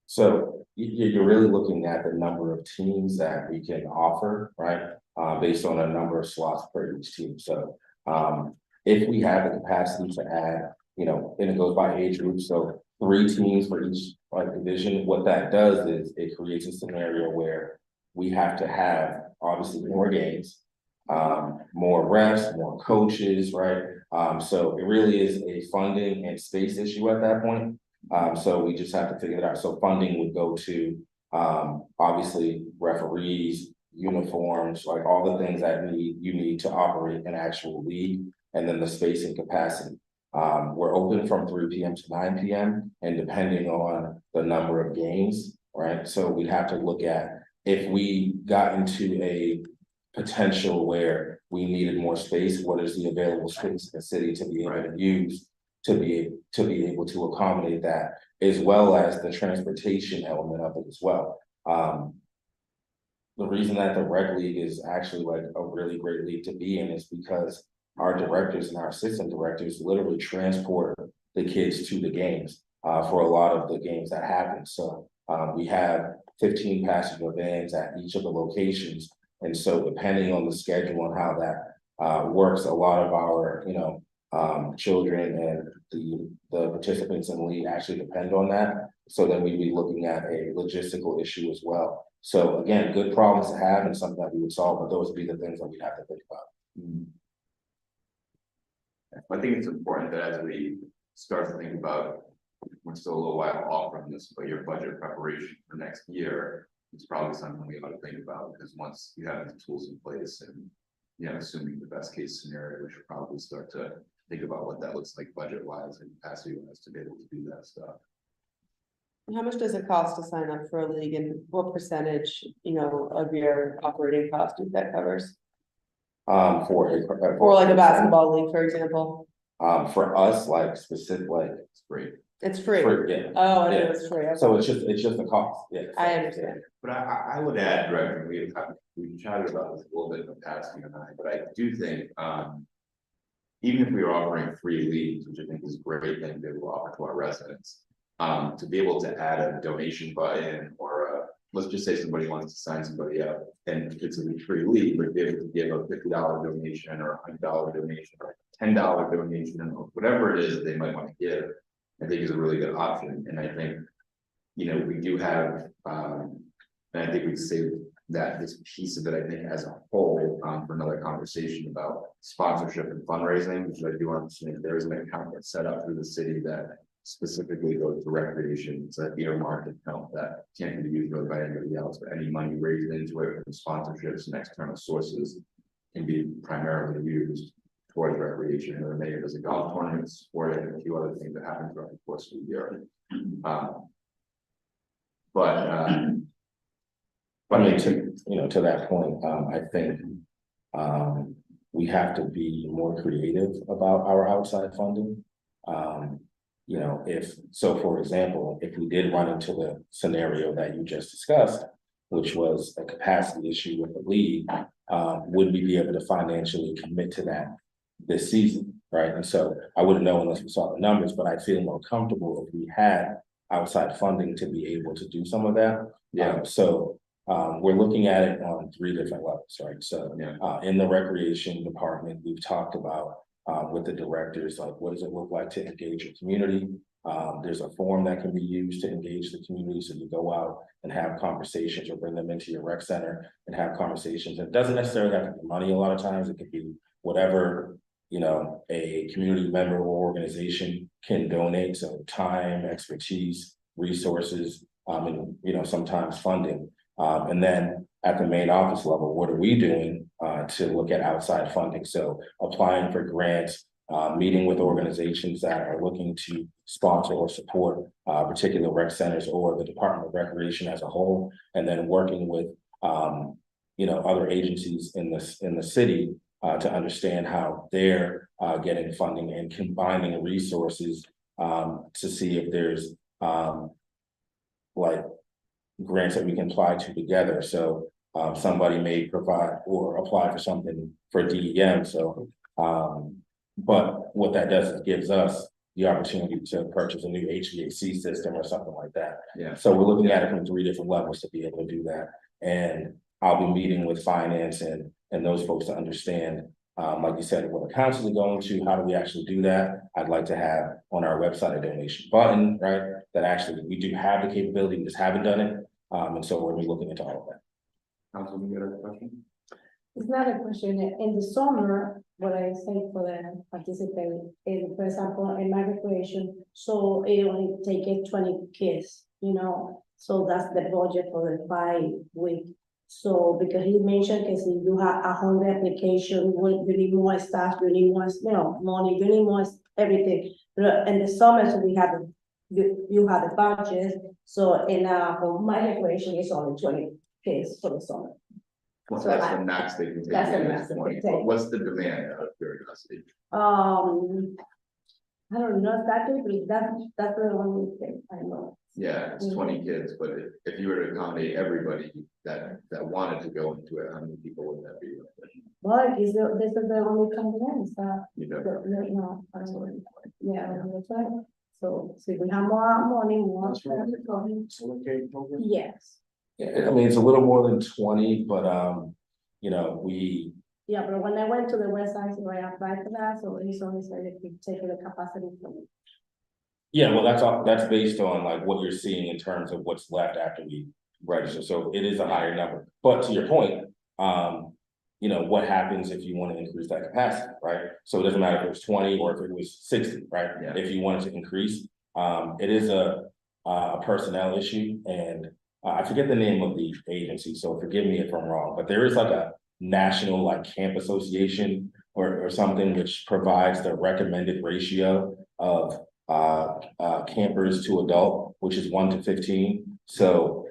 Speaker 4: So you're really looking at the number of teams that we can offer, right? Based on a number of slots per each team. So if we have the capacity to add, and it goes by age group, so 3 teams for each division, what that does is it creates a scenario where we have to have obviously more games, more refs, more coaches, right? So it really is a funding and space issue at that point. So we just have to figure it out. So funding would go to obviously referees, uniforms, like all the things that you need to operate an actual league, and then the space and capacity. We're open from 3 p.m. to 9 p.m. and depending on the number of games, right? So we have to look at if we got into a potential where we needed more space, what is the available space in the city to be able to use to be able to accommodate that, as well as the transportation element of it as well. The reason that the rec league is actually like a really great league to be in is because our directors and our assistant directors literally transport the kids to the games for a lot of the games that happen. So we have 15 passenger vans at each of the locations. And so depending on the schedule and how that works, a lot of our, children and the participants in the league actually depend on that. So then we'd be looking at a logistical issue as well. So again, good problems to have and something that we would solve, but those would be the things that we'd have to think about.
Speaker 1: I think it's important that as we start to think about, we're still a little while off from this, but your budget preparation for next year is probably something we ought to think about, because once you have the tools in place and, assuming the best case scenario, we should probably start to think about what that looks like budget wise and capacity wise to be able to do that stuff.
Speaker 2: How much does it cost to sign up for a league, and what percentage, of your operating cost that covers? For like a basketball league, for example.
Speaker 4: For us, like specific, like
Speaker 1: It's great.
Speaker 2: It's free.
Speaker 4: yeah.
Speaker 2: Oh, I know
Speaker 4: Yeah.
Speaker 2: it's free. Okay.
Speaker 4: So it's just a cost, yeah.
Speaker 2: I understand.
Speaker 1: But I would add, Director, we chatted about this a little bit in the past, you and I, but I do think, even if we were offering free leagues, which I think is a great thing to be able to offer to our residents, to be able to add a donation button, or let's just say somebody wants to sign somebody up and it's a free league, but be able to give a $50 donation or a $100 donation or $10 donation, or whatever it is that they might want to give, I think is a really good option. And I think, we do have, and I think we say that this piece of it, I think as a whole, for another conversation about sponsorship and fundraising, which I do understand there is an account that's set up through the city that specifically goes to recreation. It's an earmarked account that can't be used really by anybody else, but any money raised into it from sponsorships and external sources can be primarily used towards recreation, or maybe there's a golf tournament or a few other things that happen throughout the course of the year.
Speaker 4: I mean, to that point, I think we have to be more creative about our outside funding. For example, if we did run into the scenario that you just discussed, which was a capacity issue with the league, would we be able to financially commit to that this season, right? And so I wouldn't know unless we saw the numbers, but I feel more comfortable if we had outside funding to be able to do some of that.
Speaker 1: Yeah.
Speaker 4: We're looking at it on 3 different levels, right? So in the recreation department, we've talked about with the directors, like what does it look like to engage your community? There's a form that can be used to engage the community, so you go out and have conversations or bring them into your rec center and have conversations. It doesn't necessarily have to be money a lot of times, it could be whatever, you know, a community member or organization can donate, so time, expertise, resources, and, you know, sometimes funding. And then at the main office level, what are we doing to look at outside funding? So applying for grants, meeting with organizations that are looking to sponsor or support particular rec centers or the Department of Recreation as a whole, and then working with you know, other agencies in the city to understand how they're getting funding and combining resources to see if there's like grants that we can apply to together. So somebody may provide or apply for something for DEM. So but what that does is gives us the opportunity to purchase a new HVAC system or something like that.
Speaker 1: Yeah.
Speaker 4: So we're looking at it from 3 different levels to be able to do that. And I'll be meeting with finance and those folks to understand, like you said, what accounts is it going to, how do we actually do that? I'd like to have on our website a donation button, right? That actually we do have the capability, we just haven't done it. And so we're looking into all of that.
Speaker 1: Councilman, you got a question?
Speaker 6: It's not a question. In the summer, what I say for the participant is, for example, in my recreation, so it only take it 20 kids, you know, so that's the budget for the 5 week. So because he mentioned, because if you have 100 applications, you need more staff, you need more, you know, money, you need more everything. But in the summer, so we have you have the budget. So in for my recreation, it's only 20 kids for the summer.
Speaker 1: Well,
Speaker 6: So
Speaker 1: that's the max they can take.
Speaker 6: that's the
Speaker 1: is
Speaker 6: max they can
Speaker 1: 20.
Speaker 6: take.
Speaker 1: What's the demand out of curiosity?
Speaker 6: I don't know exactly, but that's the only thing I know.
Speaker 1: Yeah, it's 20 kids, but if you were to accommodate everybody that wanted to go into it, how many people would that be?
Speaker 6: Well, this is the only convenience,
Speaker 1: You know,
Speaker 6: yeah, that's right. So we have more money, more. Yes,
Speaker 4: Yeah, I mean, it's a little more than 20, but you know, we
Speaker 6: yeah, but when I went to the website, so I applied for that, so it's only said if you take the capacity from.
Speaker 4: yeah, well, that's based on like what you're seeing in terms of what's left after we register. So it is a higher number. But to your point, you know, what happens if you want to increase that capacity, right? So it doesn't matter if it was 20 or if it was 60, right?
Speaker 1: Yeah.
Speaker 4: If you wanted to increase, it is a personnel issue, and I forget the name of the agency, so forgive me if I'm wrong, but there is like a national like camp association or something which provides the recommended ratio of campers to adult, which is 1 to 15. So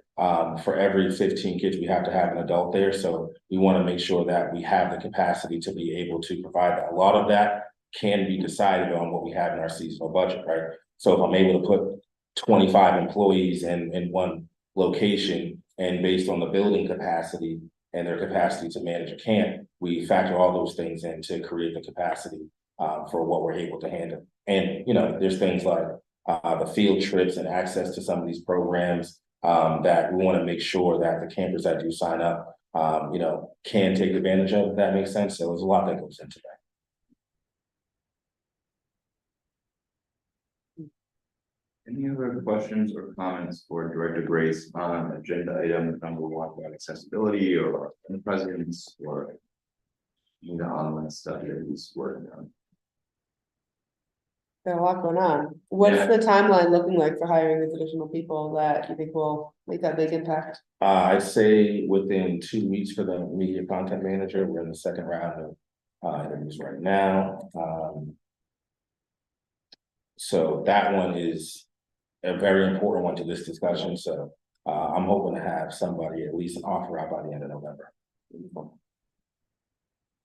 Speaker 4: for every 15 kids, we have to have an adult there. So we want to make sure that we have the capacity to be able to provide that. A lot of that can be decided on what we have in our seasonal budget, right? So if I'm able to put 25 employees in one location, and based on the building capacity and their capacity to manage a camp, we factor all those things in to create the capacity for what we're able to handle. And, you know, there's things like the field trips and access to some of these programs that we want to make sure that the campers that do sign up, you know, can take advantage of, if that makes sense. So there's a lot that goes into that.
Speaker 1: Any other questions or comments for Director Grace on agenda item number 1 about accessibility or the president's or the online stuff that he's working on?
Speaker 2: Got a lot going on. What's
Speaker 1: Yeah.
Speaker 2: the timeline looking like for hiring these additional people that you think will make that big impact?
Speaker 4: I'd say within 2 weeks for the media content manager. We're in the second round of interviews right now. So that one is a very important one to this discussion. So I'm hoping to have somebody at least an offer out by the end of November.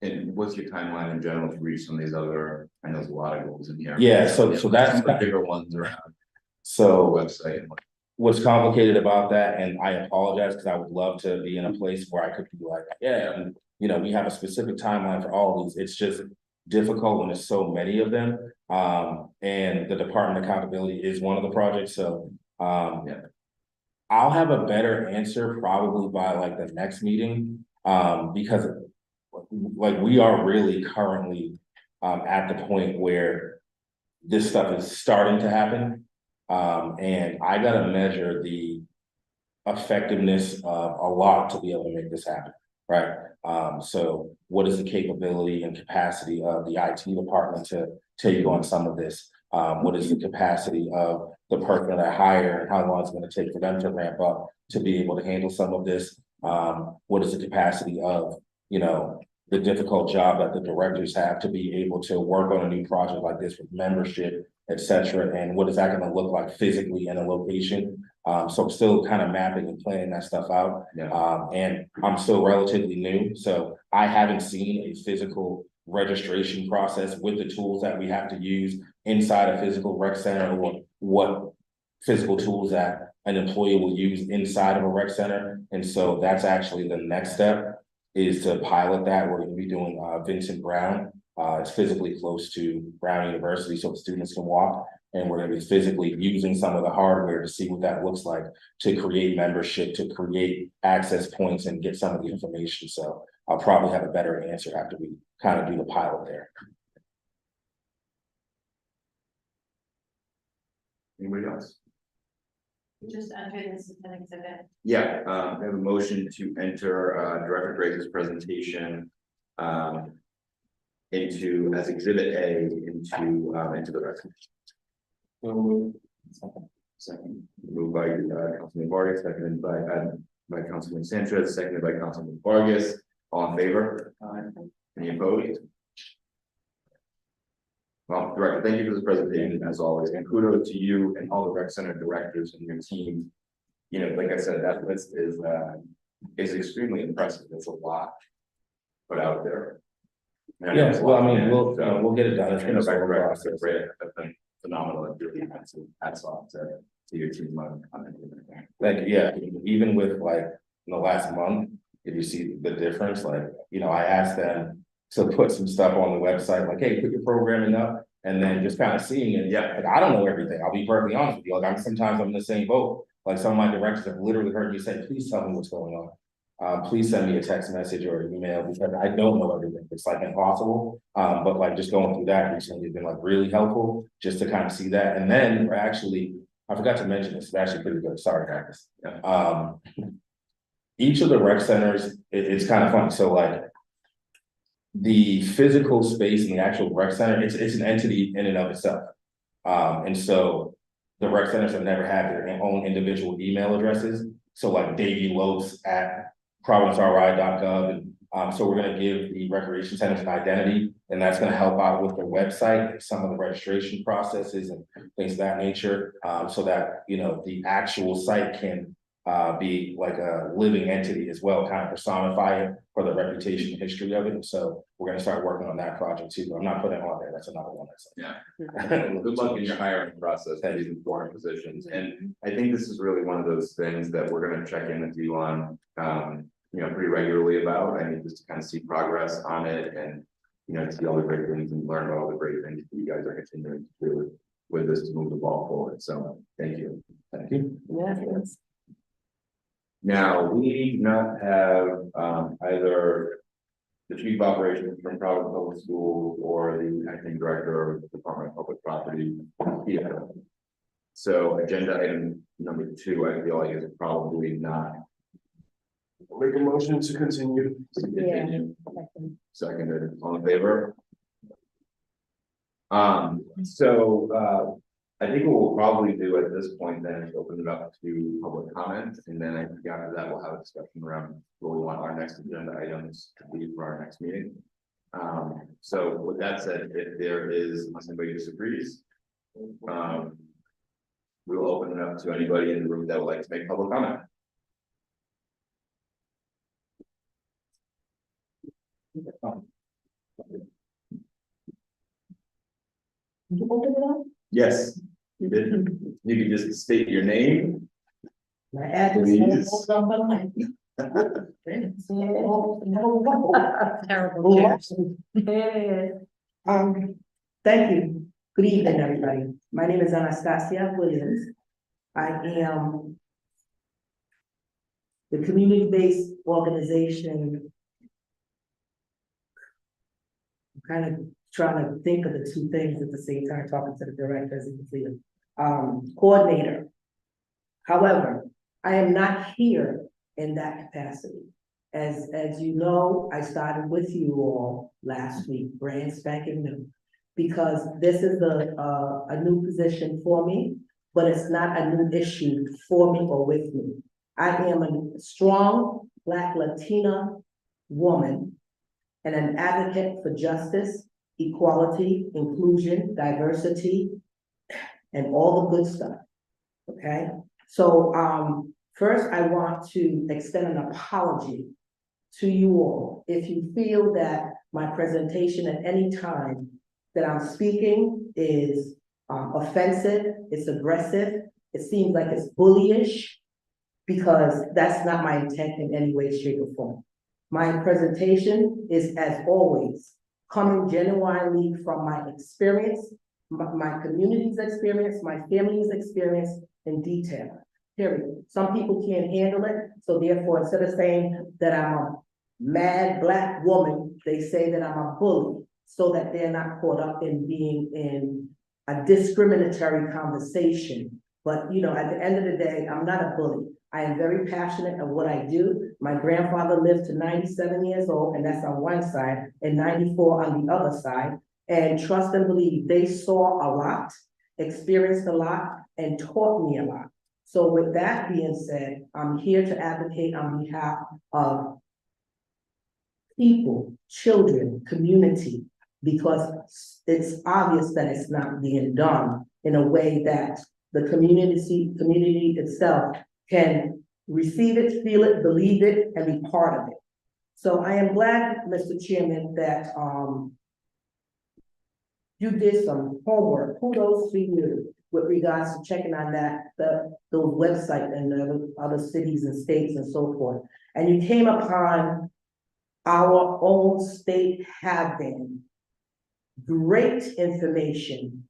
Speaker 1: And what's your timeline in general to reach some of these other, I know there's a lot of goals in here.
Speaker 4: Yeah, so that's
Speaker 1: some of the bigger ones around the
Speaker 4: so
Speaker 1: website.
Speaker 4: what's complicated about that, and I apologize because I would love to be in a place where I could be like, yeah, you know, we have a specific timeline for all of these. It's just difficult when there's so many of them. And the Department of Accountability is one of the projects. So
Speaker 1: Yeah.
Speaker 4: I'll have a better answer probably by like the next meeting. Because like we are really currently at the point where this stuff is starting to happen. And I gotta measure the effectiveness of a lot to be able to make this happen, right? So what is the capability and capacity of the IT department to take on some of this? What is the capacity of the person that I hire and how long it's gonna take for them to ramp up to be able to handle some of this? What is the capacity of, you know, the difficult job that the directors have to be able to work on a new project like this with membership, et cetera, and what is that gonna look like physically in a location? So I'm still kind of mapping and planning that stuff out. And I'm still relatively new, so I haven't seen a physical registration process with the tools that we have to use inside a physical rec center, or what physical tools that an employee will use inside of a rec center. And so that's actually the next step, is to pilot that. We're gonna be doing Vincent Brown. It's physically close to Brown University, so the students can walk. And we're gonna be physically using some of the hardware to see what that looks like, to create membership, to create access points and get some of the information. So I'll probably have a better answer after we kind of do the pilot there.
Speaker 1: Anybody else?
Speaker 3: Just enter this as an exhibit.
Speaker 1: Yeah, we have a motion to enter Director Grace's presentation into, as exhibit A, into the record. Second, moved by Councilman Vargas, seconded by Councilman Sanchez, seconded by Councilman Vargas. All in favor? Any opposed? Well, Director, thank you for this presentation as always, and kudos to you and all the rec center directors and your team. You know, like I said, that list is extremely impressive. It's a lot put out there. And
Speaker 4: Yeah,
Speaker 1: it's a
Speaker 4: well, I
Speaker 1: lot,
Speaker 4: mean,
Speaker 1: so
Speaker 4: we'll get it done.
Speaker 1: it's gonna back record, great, that's been phenomenal, and really impressive. Hats off to your team on it.
Speaker 4: Like, yeah, even with like in the last month, if you see the difference, like, you know, I asked them to put some stuff on the website, like, hey, put your programming up, and then just kind of seeing it.
Speaker 1: Yeah.
Speaker 4: Like, I don't know everything. I'll be perfectly honest with you. Like, sometimes I'm in the same boat. Like, some of my directors have literally heard me say, please tell me what's going on. Please send me a text message or an email, because I don't know everything. It's like impossible. But like just going through that recently has been like really helpful, just to kind of see that. And then we're actually, I forgot to mention this, it's actually pretty good. Sorry, guys.
Speaker 1: Yeah.
Speaker 4: Each of the rec centers, it's kind of funny. So like the physical space in the actual rec center, it's an entity in and of itself. And so the rec centers have never had their own individual email addresses. So like Davey Lopes at providenceri.gov. And so we're gonna give the recreation centers an identity, and that's gonna help out with their website and some of the registration processes and things of that nature. So that, you know, the actual site can be like a living entity as well, kind of personify it for the reputation and history of it. And so we're gonna start working on that project too, but I'm not putting it on there. That's another one.
Speaker 1: Good luck in your hiring process for these important positions. And I think this is really one of those things that we're gonna check in with you on, you know, pretty regularly about. I mean, just to kind of see progress on it and, you know, see all the great things and learn about all the great things that you guys are continuing to do with this to move the ball forward. So thank you.
Speaker 4: Thank you.
Speaker 2: Yes.
Speaker 1: Now, we do not have either the chief of operations from Providence Public Schools or the acting director of the Department of Public Property here. So agenda item number 2, I feel like is probably not.
Speaker 5: Make a motion to continue.
Speaker 1: Continue. Seconded, all in favor? I think what we'll probably do at this point then is open it up to public comment, and then I think after that we'll have a discussion around what we want our next agenda items to be for our next meeting. So with that said, if there is, unless anybody disagrees, we will open it up to anybody in the room that would like to make public comment. Yes, you did. You can just state your name.
Speaker 6: My address.
Speaker 1: Please.
Speaker 6: Terrible.
Speaker 7: Thank you. Good evening, everybody. My name is Anastasia Williams. I am the community-based organization. I'm kind of trying to think of the two things at the same time, talking to the director as you can see, coordinator. However, I am not here in that capacity. As you know, I started with you all last week, brand spanking new, because this is a new position for me, but it's not a new issue for me or with me. I am a strong Black Latina woman and an advocate for justice, equality, inclusion, diversity, and all the good stuff, okay? So, first I want to extend an apology to you all. If you feel that my presentation at any time that I'm speaking is offensive, it's aggressive, it seems like it's bullyish, because that's not my intent in any way, shape, or form. My presentation is, as always, coming genuinely from my experience, my community's experience, my family's experience in detail, period. Some people can't handle it, so therefore, instead of saying that I'm a mad Black woman, they say that I'm a bully, so that they're not caught up in being in a discriminatory conversation. But, you know, at the end of the day, I'm not a bully. I am very passionate of what I do. My grandfather lived to 97 years old, and that's on one side, and 94 on the other side. And trust and believe, they saw a lot, experienced a lot, and taught me a lot. So with that being said, I'm here to advocate on behalf of people, children, community, because it's obvious that it's not being done in a way that the community itself can receive it, feel it, believe it, and be part of it. So I am glad, Mr. Chairman, that you did some homework. Kudos to you with regards to checking on those websites and the other cities and states and so forth. And you came upon our own state having great information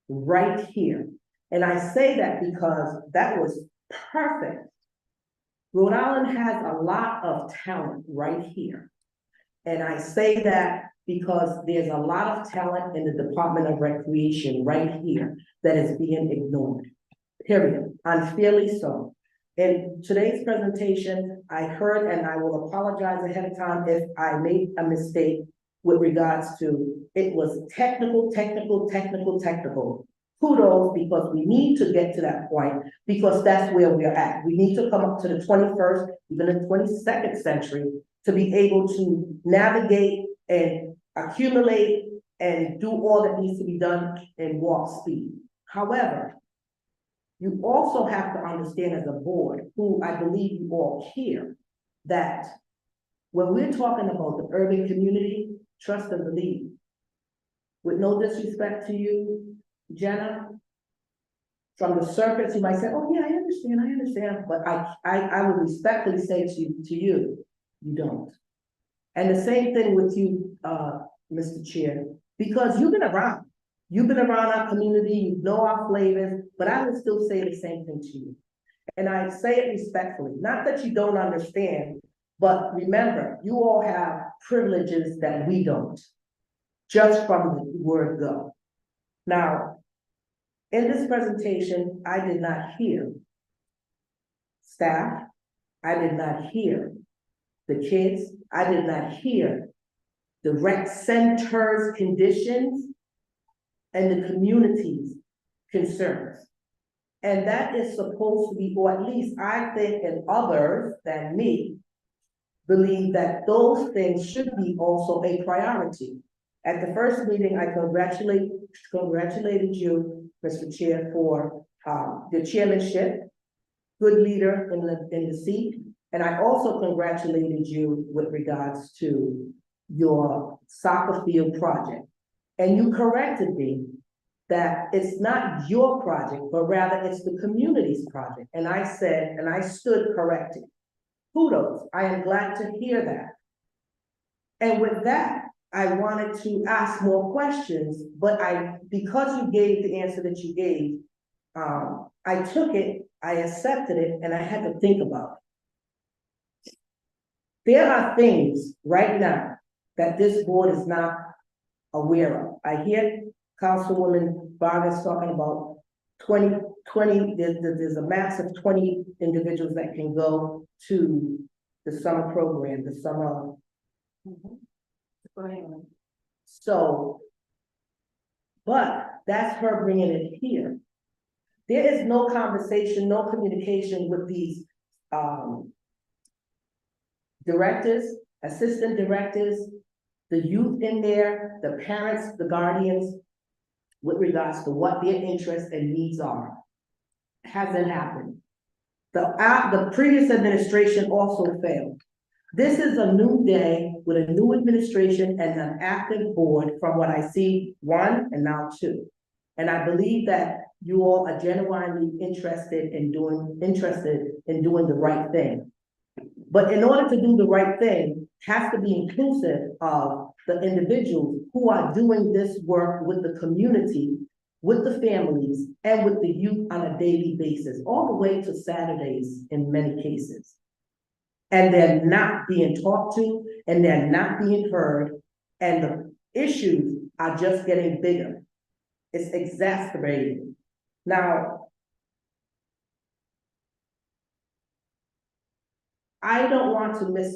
Speaker 7: right here. And I say that because that was perfect. Rhode Island has a lot of talent right here. And I say that because there's a lot of talent in the Department of Recreation right here that is being ignored, period, unfairly so. In today's presentation, I heard, and I will apologize ahead of time if I made a mistake with regards to, it was technical. Kudos, because we need to get to that point, because that's where we're at. We need to come up to the 21st, even the 22nd century, to be able to navigate and accumulate and do all that needs to be done in warp speed. However, you also have to understand as a board, who I believe you all hear, that when we're talking about the urban community, trust and believe, with no disrespect to you, Jenna, from the surface, you might say, oh yeah, I understand, but I would respectfully say to you, you don't. And the same thing with you, Mr. Chair, because you've been around our community, you know our flavors, but I would still say the same thing to you. And I say it respectfully, not that you don't understand, but remember, you all have privileges that we don't, just from the word go. Now, in this presentation, I did not hear staff, I did not hear the kids, I did not hear the rec center's conditions and the community's concerns. And that is supposed to be, or at least I think, and others than me, believe that those things should be also a priority. At the first meeting, I congratulated you, Mr. Chair, for the chairmanship, good leader in the seat. And I also congratulated you with regards to your soccer field project. And you corrected me that it's not your project, but rather it's the community's project. And I said, and I stood corrected. Kudos, I am glad to hear that. And with that, I wanted to ask more questions, but because you gave the answer that you gave, I took it, I accepted it, and I had to think about it. There are things right now that this board is not aware of. I hear Councilwoman Vargas talking about 20, there's a max of 20 individuals that can go to the summer program, the summer. So, but that's her bringing it here. There is no conversation, no communication with these directors, assistant directors, the youth in there, the parents, the guardians, with regards to what their interests and needs are. Hasn't happened. The previous administration also failed. This is a new day with a new administration and an active board from what I see, 1 and now 2. And I believe that you all are genuinely interested in doing the right thing. But in order to do the right thing, has to be inclusive of the individuals who are doing this work with the community, with the families, and with the youth on a daily basis, all the way to Saturdays in many cases. And they're not being talked to, and they're not being heard, and the issues are just getting bigger. It's exacerbating. Now, I don't want to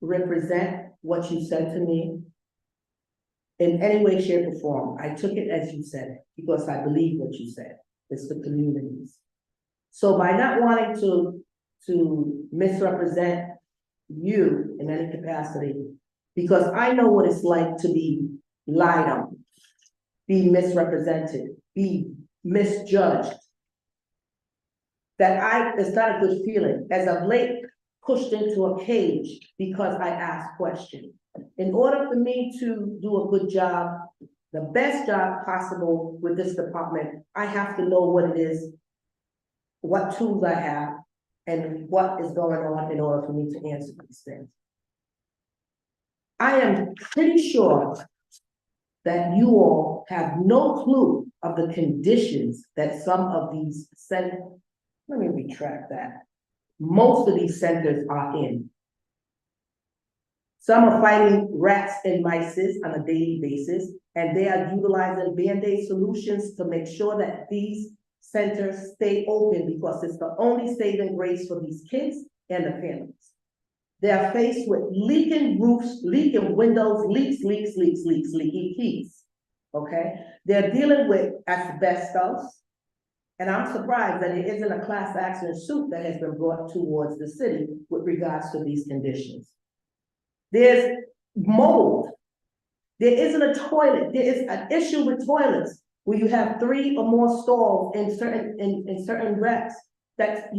Speaker 7: misrepresent what you said to me in any way, shape, or form. I took it as you said it because I believe what you said. It's the communities. So by not wanting to misrepresent you in any capacity, because I know what it's like to be lied on, be misrepresented, be misjudged. It's not a good feeling. As of late, pushed into a cage because I asked questions. In order for me to do a good job, the best job possible with this department, I have to know what it is, what tools I have, and what is going on in order for me to answer these things. I am pretty sure that you all have no clue of the conditions that some of these centers, let me retract that. Most of these centers are in. Some are fighting rats and mice on a daily basis, and they are utilizing Band-Aid solutions to make sure that these centers stay open because it's the only saving grace for these kids and the families. They are faced with leaking roofs, leaking windows, leaky keys, okay? They're dealing with asbestos, and I'm surprised that there isn't a class action suit that has been brought towards the city with regards to these conditions. There's mold. There isn't a toilet. There is an issue with toilets where you have 3 or more stalls in certain reps that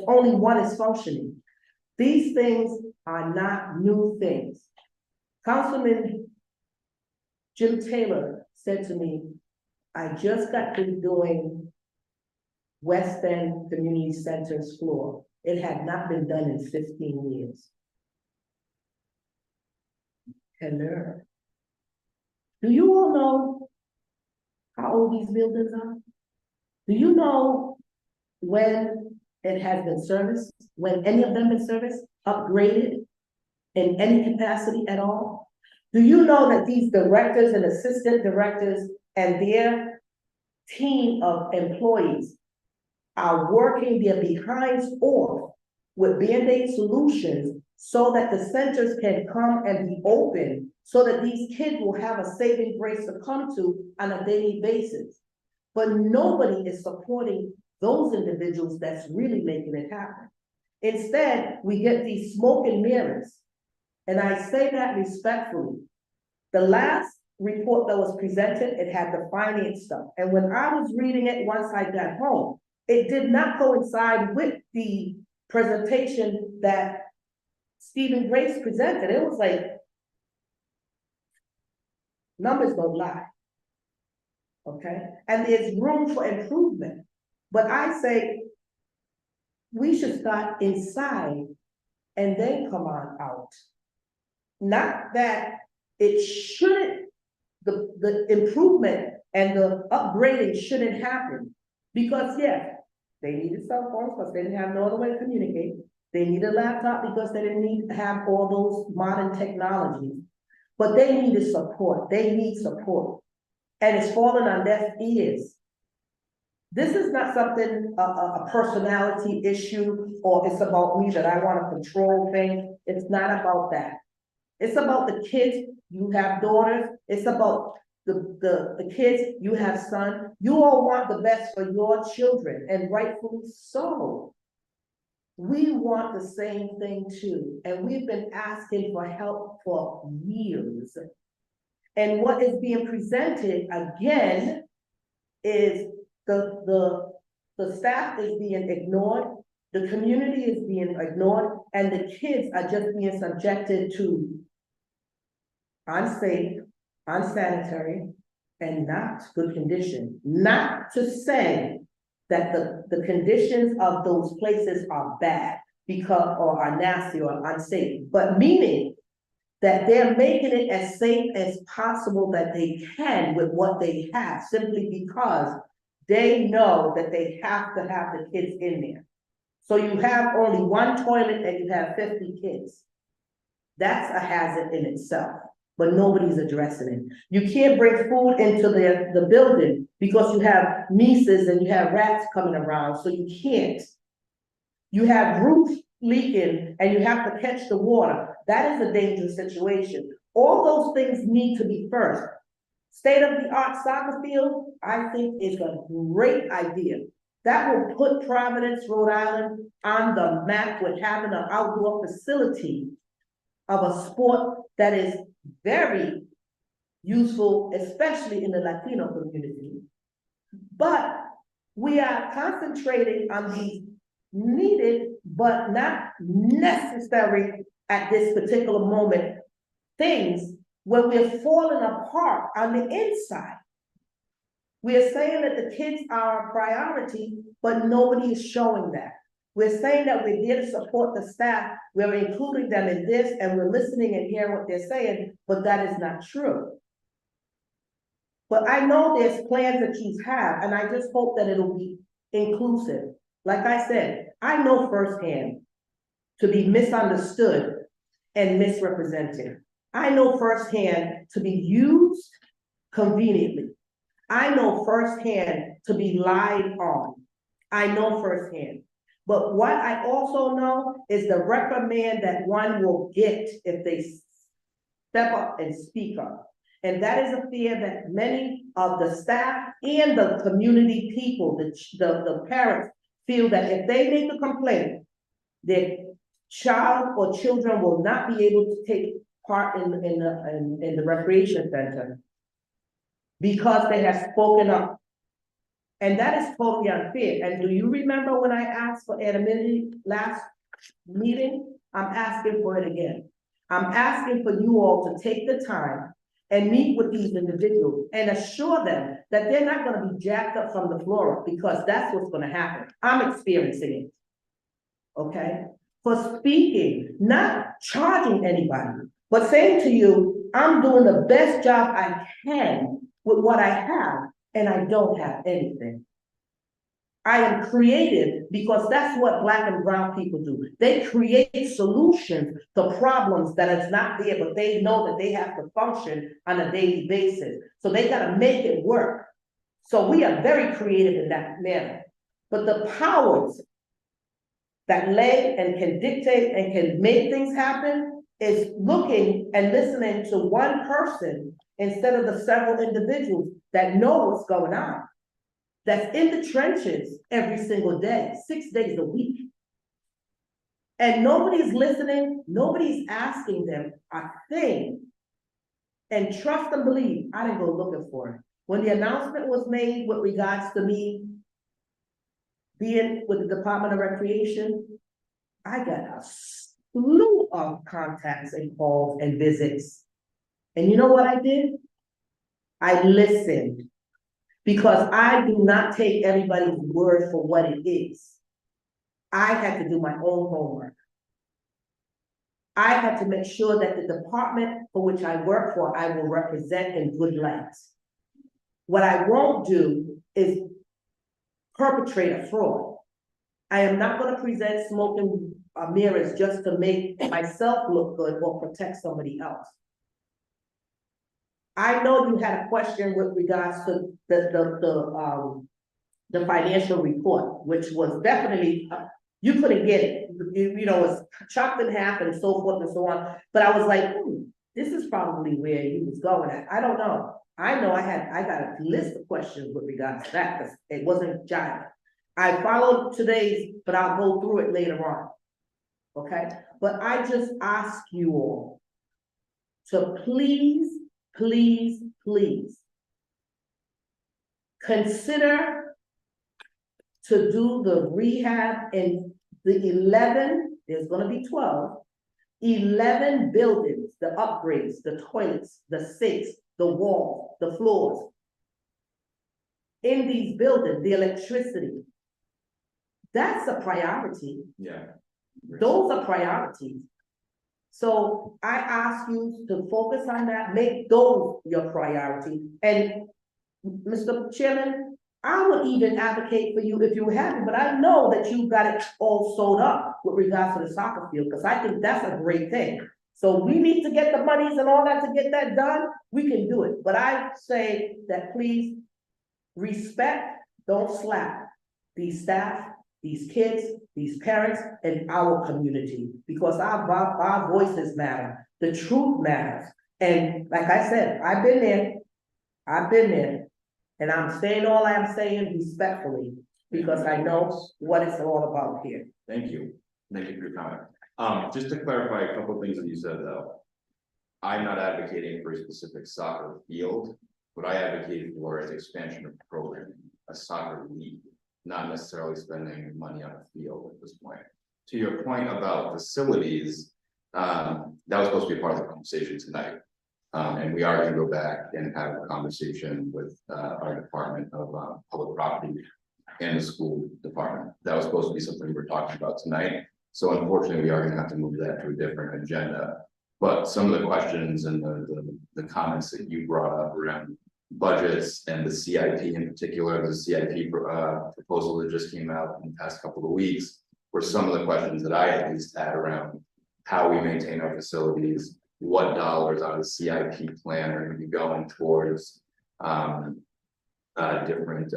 Speaker 7: only one is functioning. These things are not new things. Councilman Jim Taylor said to me, I just got through doing West End Community Center's floor. It had not been done in 15 years. Hello. Do you all know how old these buildings are? Do you know when it has been serviced, when any of them been serviced, upgraded in any capacity at all? Do you know that these directors and assistant directors and their team of employees are working their behinds off with Band-Aid solutions so that the centers can come and be open so that these kids will have a saving grace to come to on a daily basis? But nobody is supporting those individuals that's really making it happen. Instead, we get these smoke and mirrors. And I say that respectfully. The last report that was presented, it had the finance stuff. And when I was reading it once I got home, it did not coincide with the presentation that Stephen Grace presented. It was like, numbers don't lie, okay? And there's room for improvement. But I say, we should start inside and then come on out. Not that it shouldn't, the improvement and the upgrading shouldn't happen. Because yes, they needed cell phones because they didn't have no other way to communicate. They needed a laptop because they didn't have all those modern technologies. but they needed support, they need support. And it's fallen on deaf ears. This is not something, a personality issue, or it's about me that I wanna control things, it's not about that. It's about the kids, you have daughters, it's about the kids, you have sons, you all want the best for your children, and rightfully so. We want the same thing too, and we've been asking for help for years. And what is being presented again is the staff is being ignored, the community is being ignored, and the kids are just being subjected to unsafe, unsanitary, and not good condition. Not to say that the conditions of those places are bad because, or are nasty or unsafe, but meaning that they're making it as safe as possible that they can with what they have, simply because they know that they have to have the kids in there. So you have only one toilet and you have 50 kids. That's a hazard in itself, but nobody's addressing it. You can't bring food into the building because you have mice and you have rats coming around, so you can't. You have roof leaking and you have to catch the water. That is a dangerous situation. All those things need to be first. State-of-the-art soccer field, I think, is a great idea. That will put Providence, Rhode Island on the map with having an outdoor facility of a sport that is very useful, especially in the Latino community. But we are concentrating on these needed but not necessary at this particular moment things when we're falling apart on the inside. We are saying that the kids are a priority, but nobody is showing that. We're saying that we're there to support the staff, we're including them in this, and we're listening and hearing what they're saying, but that is not true. But I know there's plans that you have, and I just hope that it'll be inclusive. Like I said, I know firsthand to be misunderstood and misrepresented. I know firsthand to be used conveniently. I know firsthand to be lied on. I know firsthand. But what I also know is the reprimand that one will get if they step up and speak up. And that is a fear that many of the staff and the community people, the parents, feel that if they make a complaint, their child or children will not be able to take part in the recreation center because they have spoken up. And that is totally unfair. And do you remember when I asked for anonymity last meeting? I'm asking for it again. I'm asking for you all to take the time and meet with these individuals and assure them that they're not going to be jacked up from the floor, because that's what's going to happen. I'm experiencing it. Okay? For speaking, not charging anybody, but saying to you, I'm doing the best job I can with what I have, and I don't have anything. I am creative because that's what Black and brown people do. They create solutions to problems that is not there, but they know that they have to function on a daily basis. So they got to make it work. So we are very creative in that manner. But the powers that lay and can dictate and can make things happen is looking and listening to one person instead of the several individuals that know what's going on, that's in the trenches every single day, 6 days a week. And nobody's listening, nobody's asking them a thing. And trust and believe, I didn't go looking for it. When the announcement was made with regards to me being with the Department of Recreation, I got a slew of contacts and calls and visits. And you know what I did? I listened, because I do not take everybody's word for what it is. I had to do my own homework. I had to make sure that the department for which I work for, I will represent in good light. What I won't do is perpetrate a fraud. I am not going to present smoke and mirrors just to make myself look good or protect somebody else. I know you had a question with regards to the financial report, which was definitely, you couldn't get it. You know, it's chopped in half and so forth and so on, but I was like, this is probably where he was going at. I don't know. I know I got a list of questions with regards to that, because it wasn't giant. I followed today's, but I'll go through it later on. Okay, but I just ask you all to please, please, please consider to do the rehab in the 11, there's gonna be 12, 11 buildings, the upgrades, the toilets, the sinks, the walls, the floors. In these buildings, the electricity. That's a priority.
Speaker 1: Yeah.
Speaker 7: Those are priorities. So I ask you to focus on that, make those your priority. And Mr. Chairman, I would even advocate for you if you were happy, but I know that you got it all sold up with regards to the soccer field, because I think that's a great thing. So we need to get the monies and all that to get that done, we can do it. But I say that please respect, don't slap these staff, these kids, these parents, and our community, because our voices matter, the truth matters. And like I said, I've been there, and I'm saying all I'm saying respectfully, because I know what it's all about here.
Speaker 1: Thank you. Thank you for your comment. Just to clarify a couple of things that you said though. I'm not advocating for a specific soccer field. What I advocate for is expansion of programming, a soccer league, not necessarily spending money on a field at this point. To your point about facilities, that was supposed to be part of the conversation tonight. And we are going to go back and have a conversation with our Department of Public Property and the school department. That was supposed to be something we were talking about tonight. So unfortunately, we are going to have to move that to a different agenda. But some of the questions and the comments that you brought up around budgets and the CIP in particular, the CIP proposal that just came out in the past couple of weeks, were some of the questions that I at least had around how we maintain our facilities, what dollars out of the CIP plan are going to be going towards different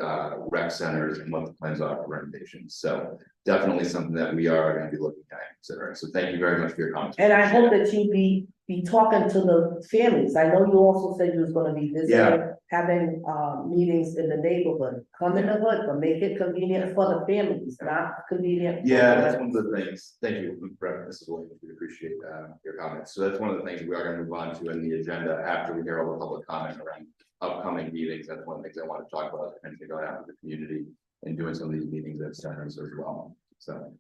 Speaker 1: rec centers and what the plans are for renovations. So definitely something that we are going to be looking at and considering. So thank you very much for your comments.
Speaker 7: And I hope that you be talking to the families. I know you also said you was gonna be visiting, having meetings in the neighborhood. Come in the hood, but make it convenient for the families, not convenient.
Speaker 1: Yeah, that's one of the things. Thank you, Mrs. Williams. We appreciate your comments. So that's one of the things we are going to move on to in the agenda after we hear all the public comment around upcoming meetings. That's one of the things I want to talk about, and going out to the community and doing some of these meetings at centers as well. So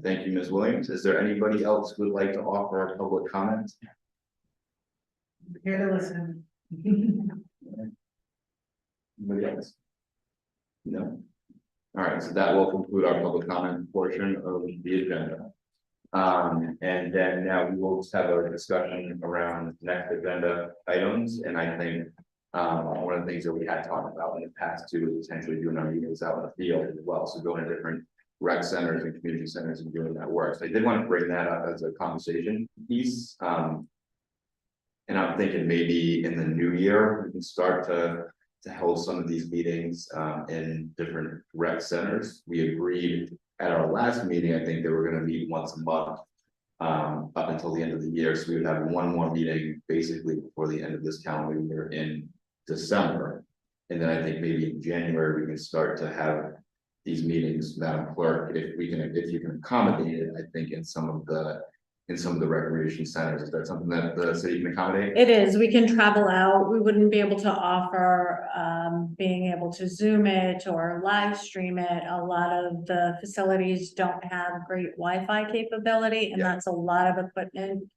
Speaker 1: thank you, Ms. Williams. Is there anybody else who would like to offer a public comment?
Speaker 7: Here to listen.
Speaker 1: Anybody else? No. All right, so that will conclude our public comment portion of the agenda. And then now we will just have a discussion around next agenda items. And I think one of the things that we had talked about in the past too is potentially doing our meetings out in the field as well. So going to different rec centers and community centers and doing that work. So I did want to bring that up as a conversation piece. And I'm thinking maybe in the new year, we can start to hold some of these meetings in different rec centers. We agreed at our last meeting, I think they were going to meet once a month up until the end of the year. So we would have one more meeting basically before the end of this calendar year in December. And then I think maybe in January, we can start to have these meetings, Madam Clerk, if you can accommodate it, I think in some of the recreation centers. Is that something that the city can accommodate?
Speaker 8: It is. We can travel out. We wouldn't be able to offer being able to Zoom it or live stream it. A lot of the facilities don't have great Wi-Fi capability, and that's a lot of equipment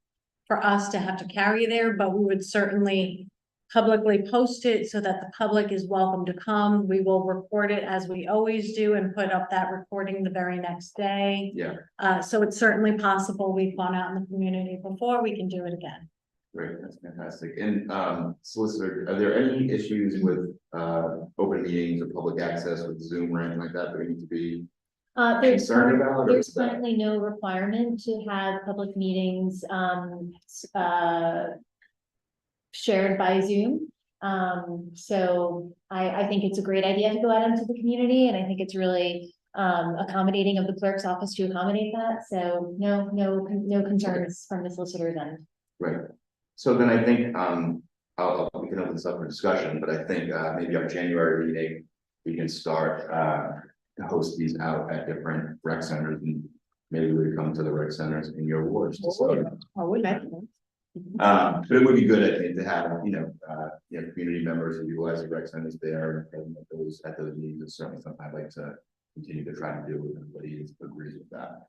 Speaker 8: for us to have to carry there, but we would certainly publicly post it so that the public is welcome to come. We will record it as we always do and put up that recording the very next day.
Speaker 1: Yeah.
Speaker 8: So it's certainly possible. We've gone out in the community before. We can do it again.
Speaker 1: Great, that's fantastic. And solicitor, are there any issues with open meetings or public access with Zoom or anything like that we need to be concerned about?
Speaker 9: There's currently no requirement to have public meetings shared by Zoom. So I think it's a great idea to go out into the community, and I think it's really accommodating of the clerk's office to accommodate that. So no concerns from the solicitor's end.
Speaker 1: Right. So then I think, we can open this up for discussion, but I think, maybe our January meeting, we can start, to host these out at different rec centers, and maybe we come to the rec centers in your wards to start.
Speaker 6: I would like.
Speaker 1: But it would be good, I think, to have, community members who utilize the rec centers there, and at those meetings, it's certainly something I'd like to continue to try to do, if everybody agrees with that.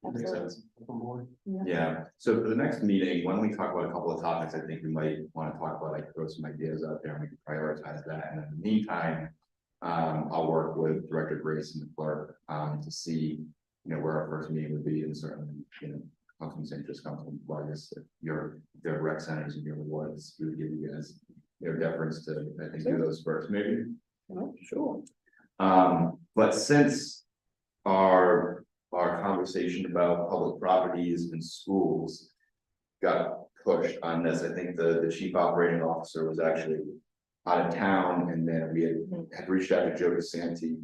Speaker 1: Makes sense. Yeah, so for the next meeting, when we talk about a couple of topics, I think we might want to talk about, like, throw some ideas out there, and we can prioritize that, and in the meantime, I'll work with Director Grace and the clerk, to see, where our first meeting would be, and certainly, Councilman's interest, Councilman Vargas, if their rec centers in your wards, we would give you guys their deference to, I think, do those first, maybe.
Speaker 6: Oh, sure.
Speaker 1: But since our conversation about public properties and schools got pushed on this, I think the chief operating officer was actually out of town, and then we had reached out to Joe DeSanti,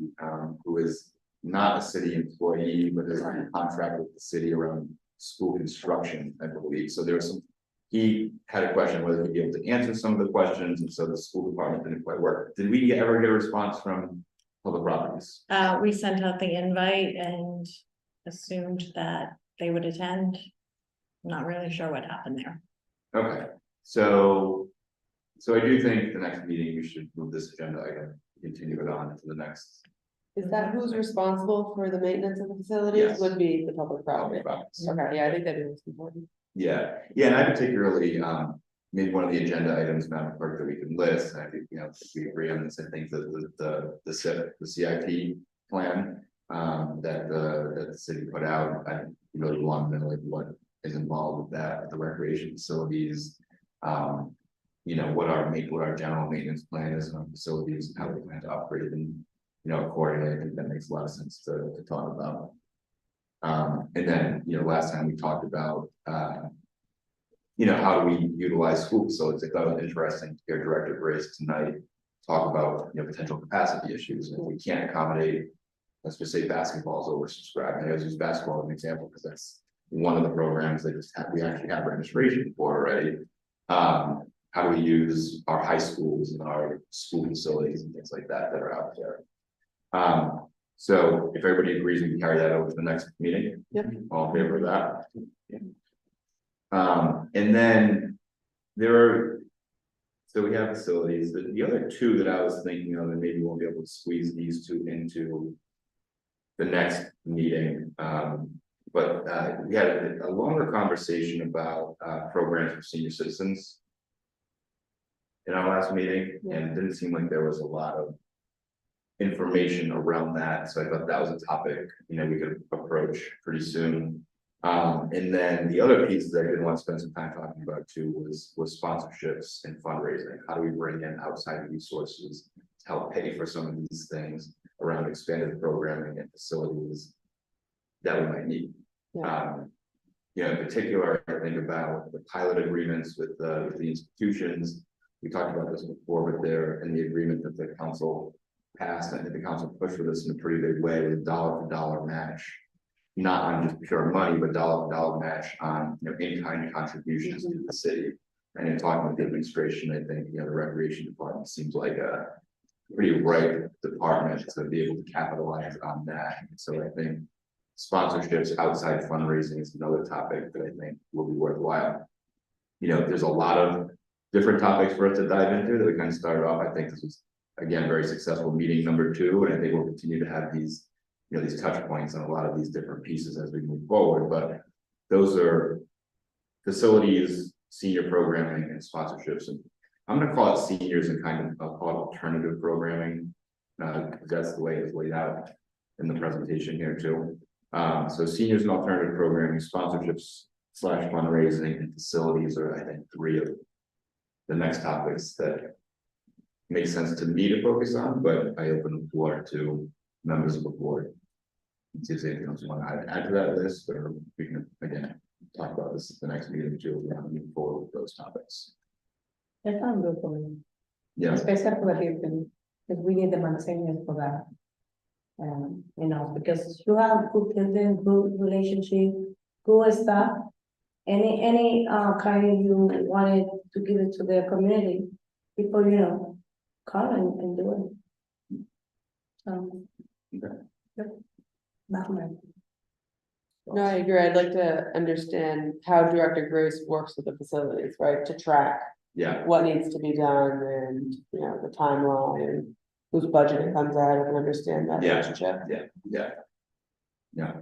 Speaker 1: who is not a city employee, but is on contract with the city around school construction, I believe. So there was he had a question whether he'd be able to answer some of the questions, and so the school department didn't quite work. Did we ever get a response from public properties?
Speaker 8: We sent out the invite and assumed that they would attend. Not really sure what happened there.
Speaker 1: Okay, so I do think the next meeting, we should move this agenda item, continue it on to the next.
Speaker 2: Is that who's responsible for the maintenance of the facilities?
Speaker 1: Yes.
Speaker 2: Would be the public property.
Speaker 1: Properties.
Speaker 2: Okay, yeah, I think that is important.
Speaker 1: Yeah, and I particularly, maybe one of the agenda items, Madam Clerk, that we can list, and I think, if we agree on this, I think the CIP plan, that the city put out, I really want to know, like, what is involved with that, the recreation facilities. What our general maintenance plan is on facilities, and how we plan to operate, and, accordingly, I think that makes a lot of sense to talk about. And then, last time we talked about, how do we utilize school facilities? I thought it was interesting to hear Director Grace tonight talk about, potential capacity issues, and if we can't accommodate, let's just say basketball is oversubscribed. I always use basketball as an example, because that's one of the programs that we actually have registration for already. How do we use our high schools and our school facilities and things like that are out there? So if everybody agrees, we can carry that over to the next meeting.
Speaker 2: Yep.
Speaker 1: All in favor of that? And then so we have facilities, the other two that I was thinking of, and maybe we'll be able to squeeze these two into the next meeting. But we had a longer conversation about programs for senior citizens in our last meeting, and it didn't seem like there was a lot of information around that, so I thought that was a topic, we could approach pretty soon. And then the other piece that I did want to spend some time talking about too was sponsorships and fundraising. How do we bring in outside resources to help pay for some of these things around expanded programming and facilities that we might need? In particular, I think about the pilot agreements with the institutions. We talked about this before, but they're in the agreement that the council passed. I think the council pushed for this in a pretty big way with a dollar-for-dollar match, not on just pure money, but dollar-for-dollar match on, in-kind contributions to the city. And in talking with the administration, I think, the recreation department seems like a pretty ripe department to be able to capitalize on that. So I think sponsorships outside fundraising is another topic that I think will be worthwhile. There's a lot of different topics for us to dive into that we kind of started off. I think this was, again, very successful meeting number 2, and I think we'll continue to have these, these touch points on a lot of these different pieces as we move forward. But those are facilities, senior programming, and sponsorships. And I'm going to call it seniors and kind of I'll call it alternative programming, because that's the way it's laid out in the presentation here too. So seniors and alternative programming, sponsorships / fundraising, and facilities are, I think, 3 of the next topics that make sense to me to focus on, but I open the floor to members of the board. See if anything else you want to add to that list, or we can again talk about this at the next meeting too. We want to move forward with those topics.
Speaker 6: That sounds good for me,
Speaker 1: Yeah,
Speaker 6: especially for the people, because we need the maintenance for that. Because you have good building, good relationship, good stuff. Any kind you wanted to give it to the community, people, call and do it.
Speaker 1: Okay.
Speaker 6: Yep. Not much.
Speaker 2: No, I agree. I'd like to understand how Director Grace works with the facilities, right, to track
Speaker 1: yeah,
Speaker 2: what needs to be done and, the timeline and whose budget it comes out of and understand that
Speaker 1: Yeah.
Speaker 2: relationship.
Speaker 1: yeah.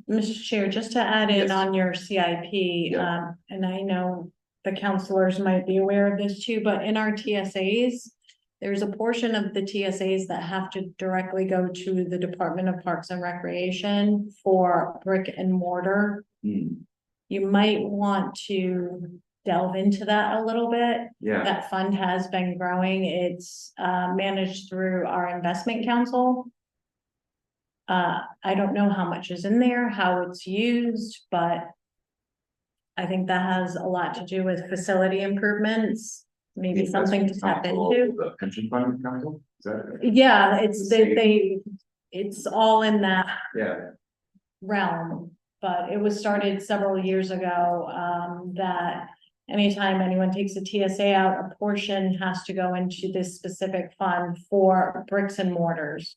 Speaker 8: Mr. Chair, just to add in
Speaker 1: Yes.
Speaker 8: on your CIP, and I know the counselors might be aware of this too, but in our TSAs, there's a portion of the TSAs that have to directly go to the Department of Parks and Recreation for brick and mortar.
Speaker 1: Hmm,
Speaker 8: You might want to delve into that a little bit.
Speaker 1: yeah,
Speaker 8: That fund has been growing. It's managed through our investment council. I don't know how much is in there, how it's used, but I think that has a lot to do with facility improvements, maybe
Speaker 1: The
Speaker 8: something to
Speaker 1: investment
Speaker 8: tap
Speaker 1: council,
Speaker 8: into.
Speaker 1: The pension fund council, is that?
Speaker 8: Yeah, it's all in that
Speaker 1: Yeah,
Speaker 8: realm, but it was started several years ago, that anytime anyone takes a TSA out, a portion has to go into this specific fund for bricks and mortars.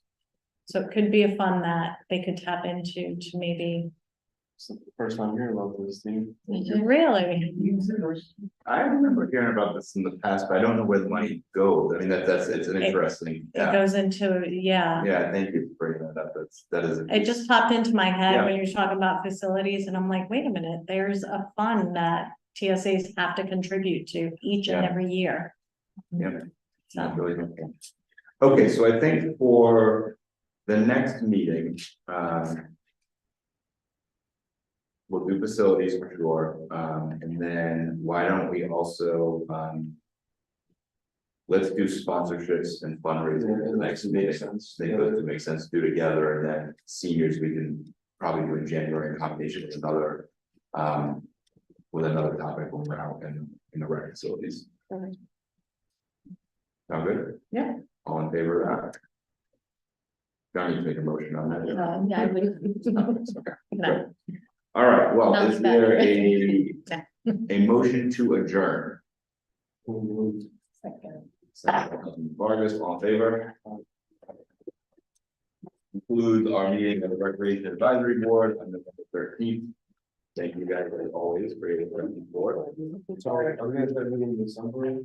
Speaker 8: So it could be a fund that they could tap into to maybe,
Speaker 5: It's the first time hearing about this thing.
Speaker 8: really,
Speaker 1: I remember hearing about this in the past, but I don't know where the money goes. I mean, it's an
Speaker 8: It-
Speaker 1: interesting,
Speaker 8: it goes into, yeah.
Speaker 1: Yeah, thank you for bringing that up. That is.
Speaker 8: It just popped into my head when you're talking about facilities and I'm like, wait a minute, there's a fund that TSAs have to contribute to each and
Speaker 1: Yeah.
Speaker 8: every year.
Speaker 1: Yeah.
Speaker 8: So,
Speaker 1: Not really good point. Okay, so I think for the next meeting, we'll do facilities for sure, and then why don't we also, let's do sponsorships and fundraising in the next meeting. They both make sense to do together, and then seniors, we can probably do in January in combination with another topic when we're out in the rec facilities.
Speaker 2: Okay.
Speaker 1: Sound good?
Speaker 8: Yeah.
Speaker 1: All in favor of that? Don't need to make a motion on that.
Speaker 9: Yeah, I would.
Speaker 1: Okay.
Speaker 8: no.
Speaker 1: All right, well,
Speaker 9: Not
Speaker 1: is
Speaker 9: bad.
Speaker 1: there a motion to adjourn? Second, Vargas, all in favor? Conclude our meeting of the Recreation Advisory Board on November 13th. Thank you guys as always for your work.
Speaker 5: Sorry, are we gonna start meeting in December?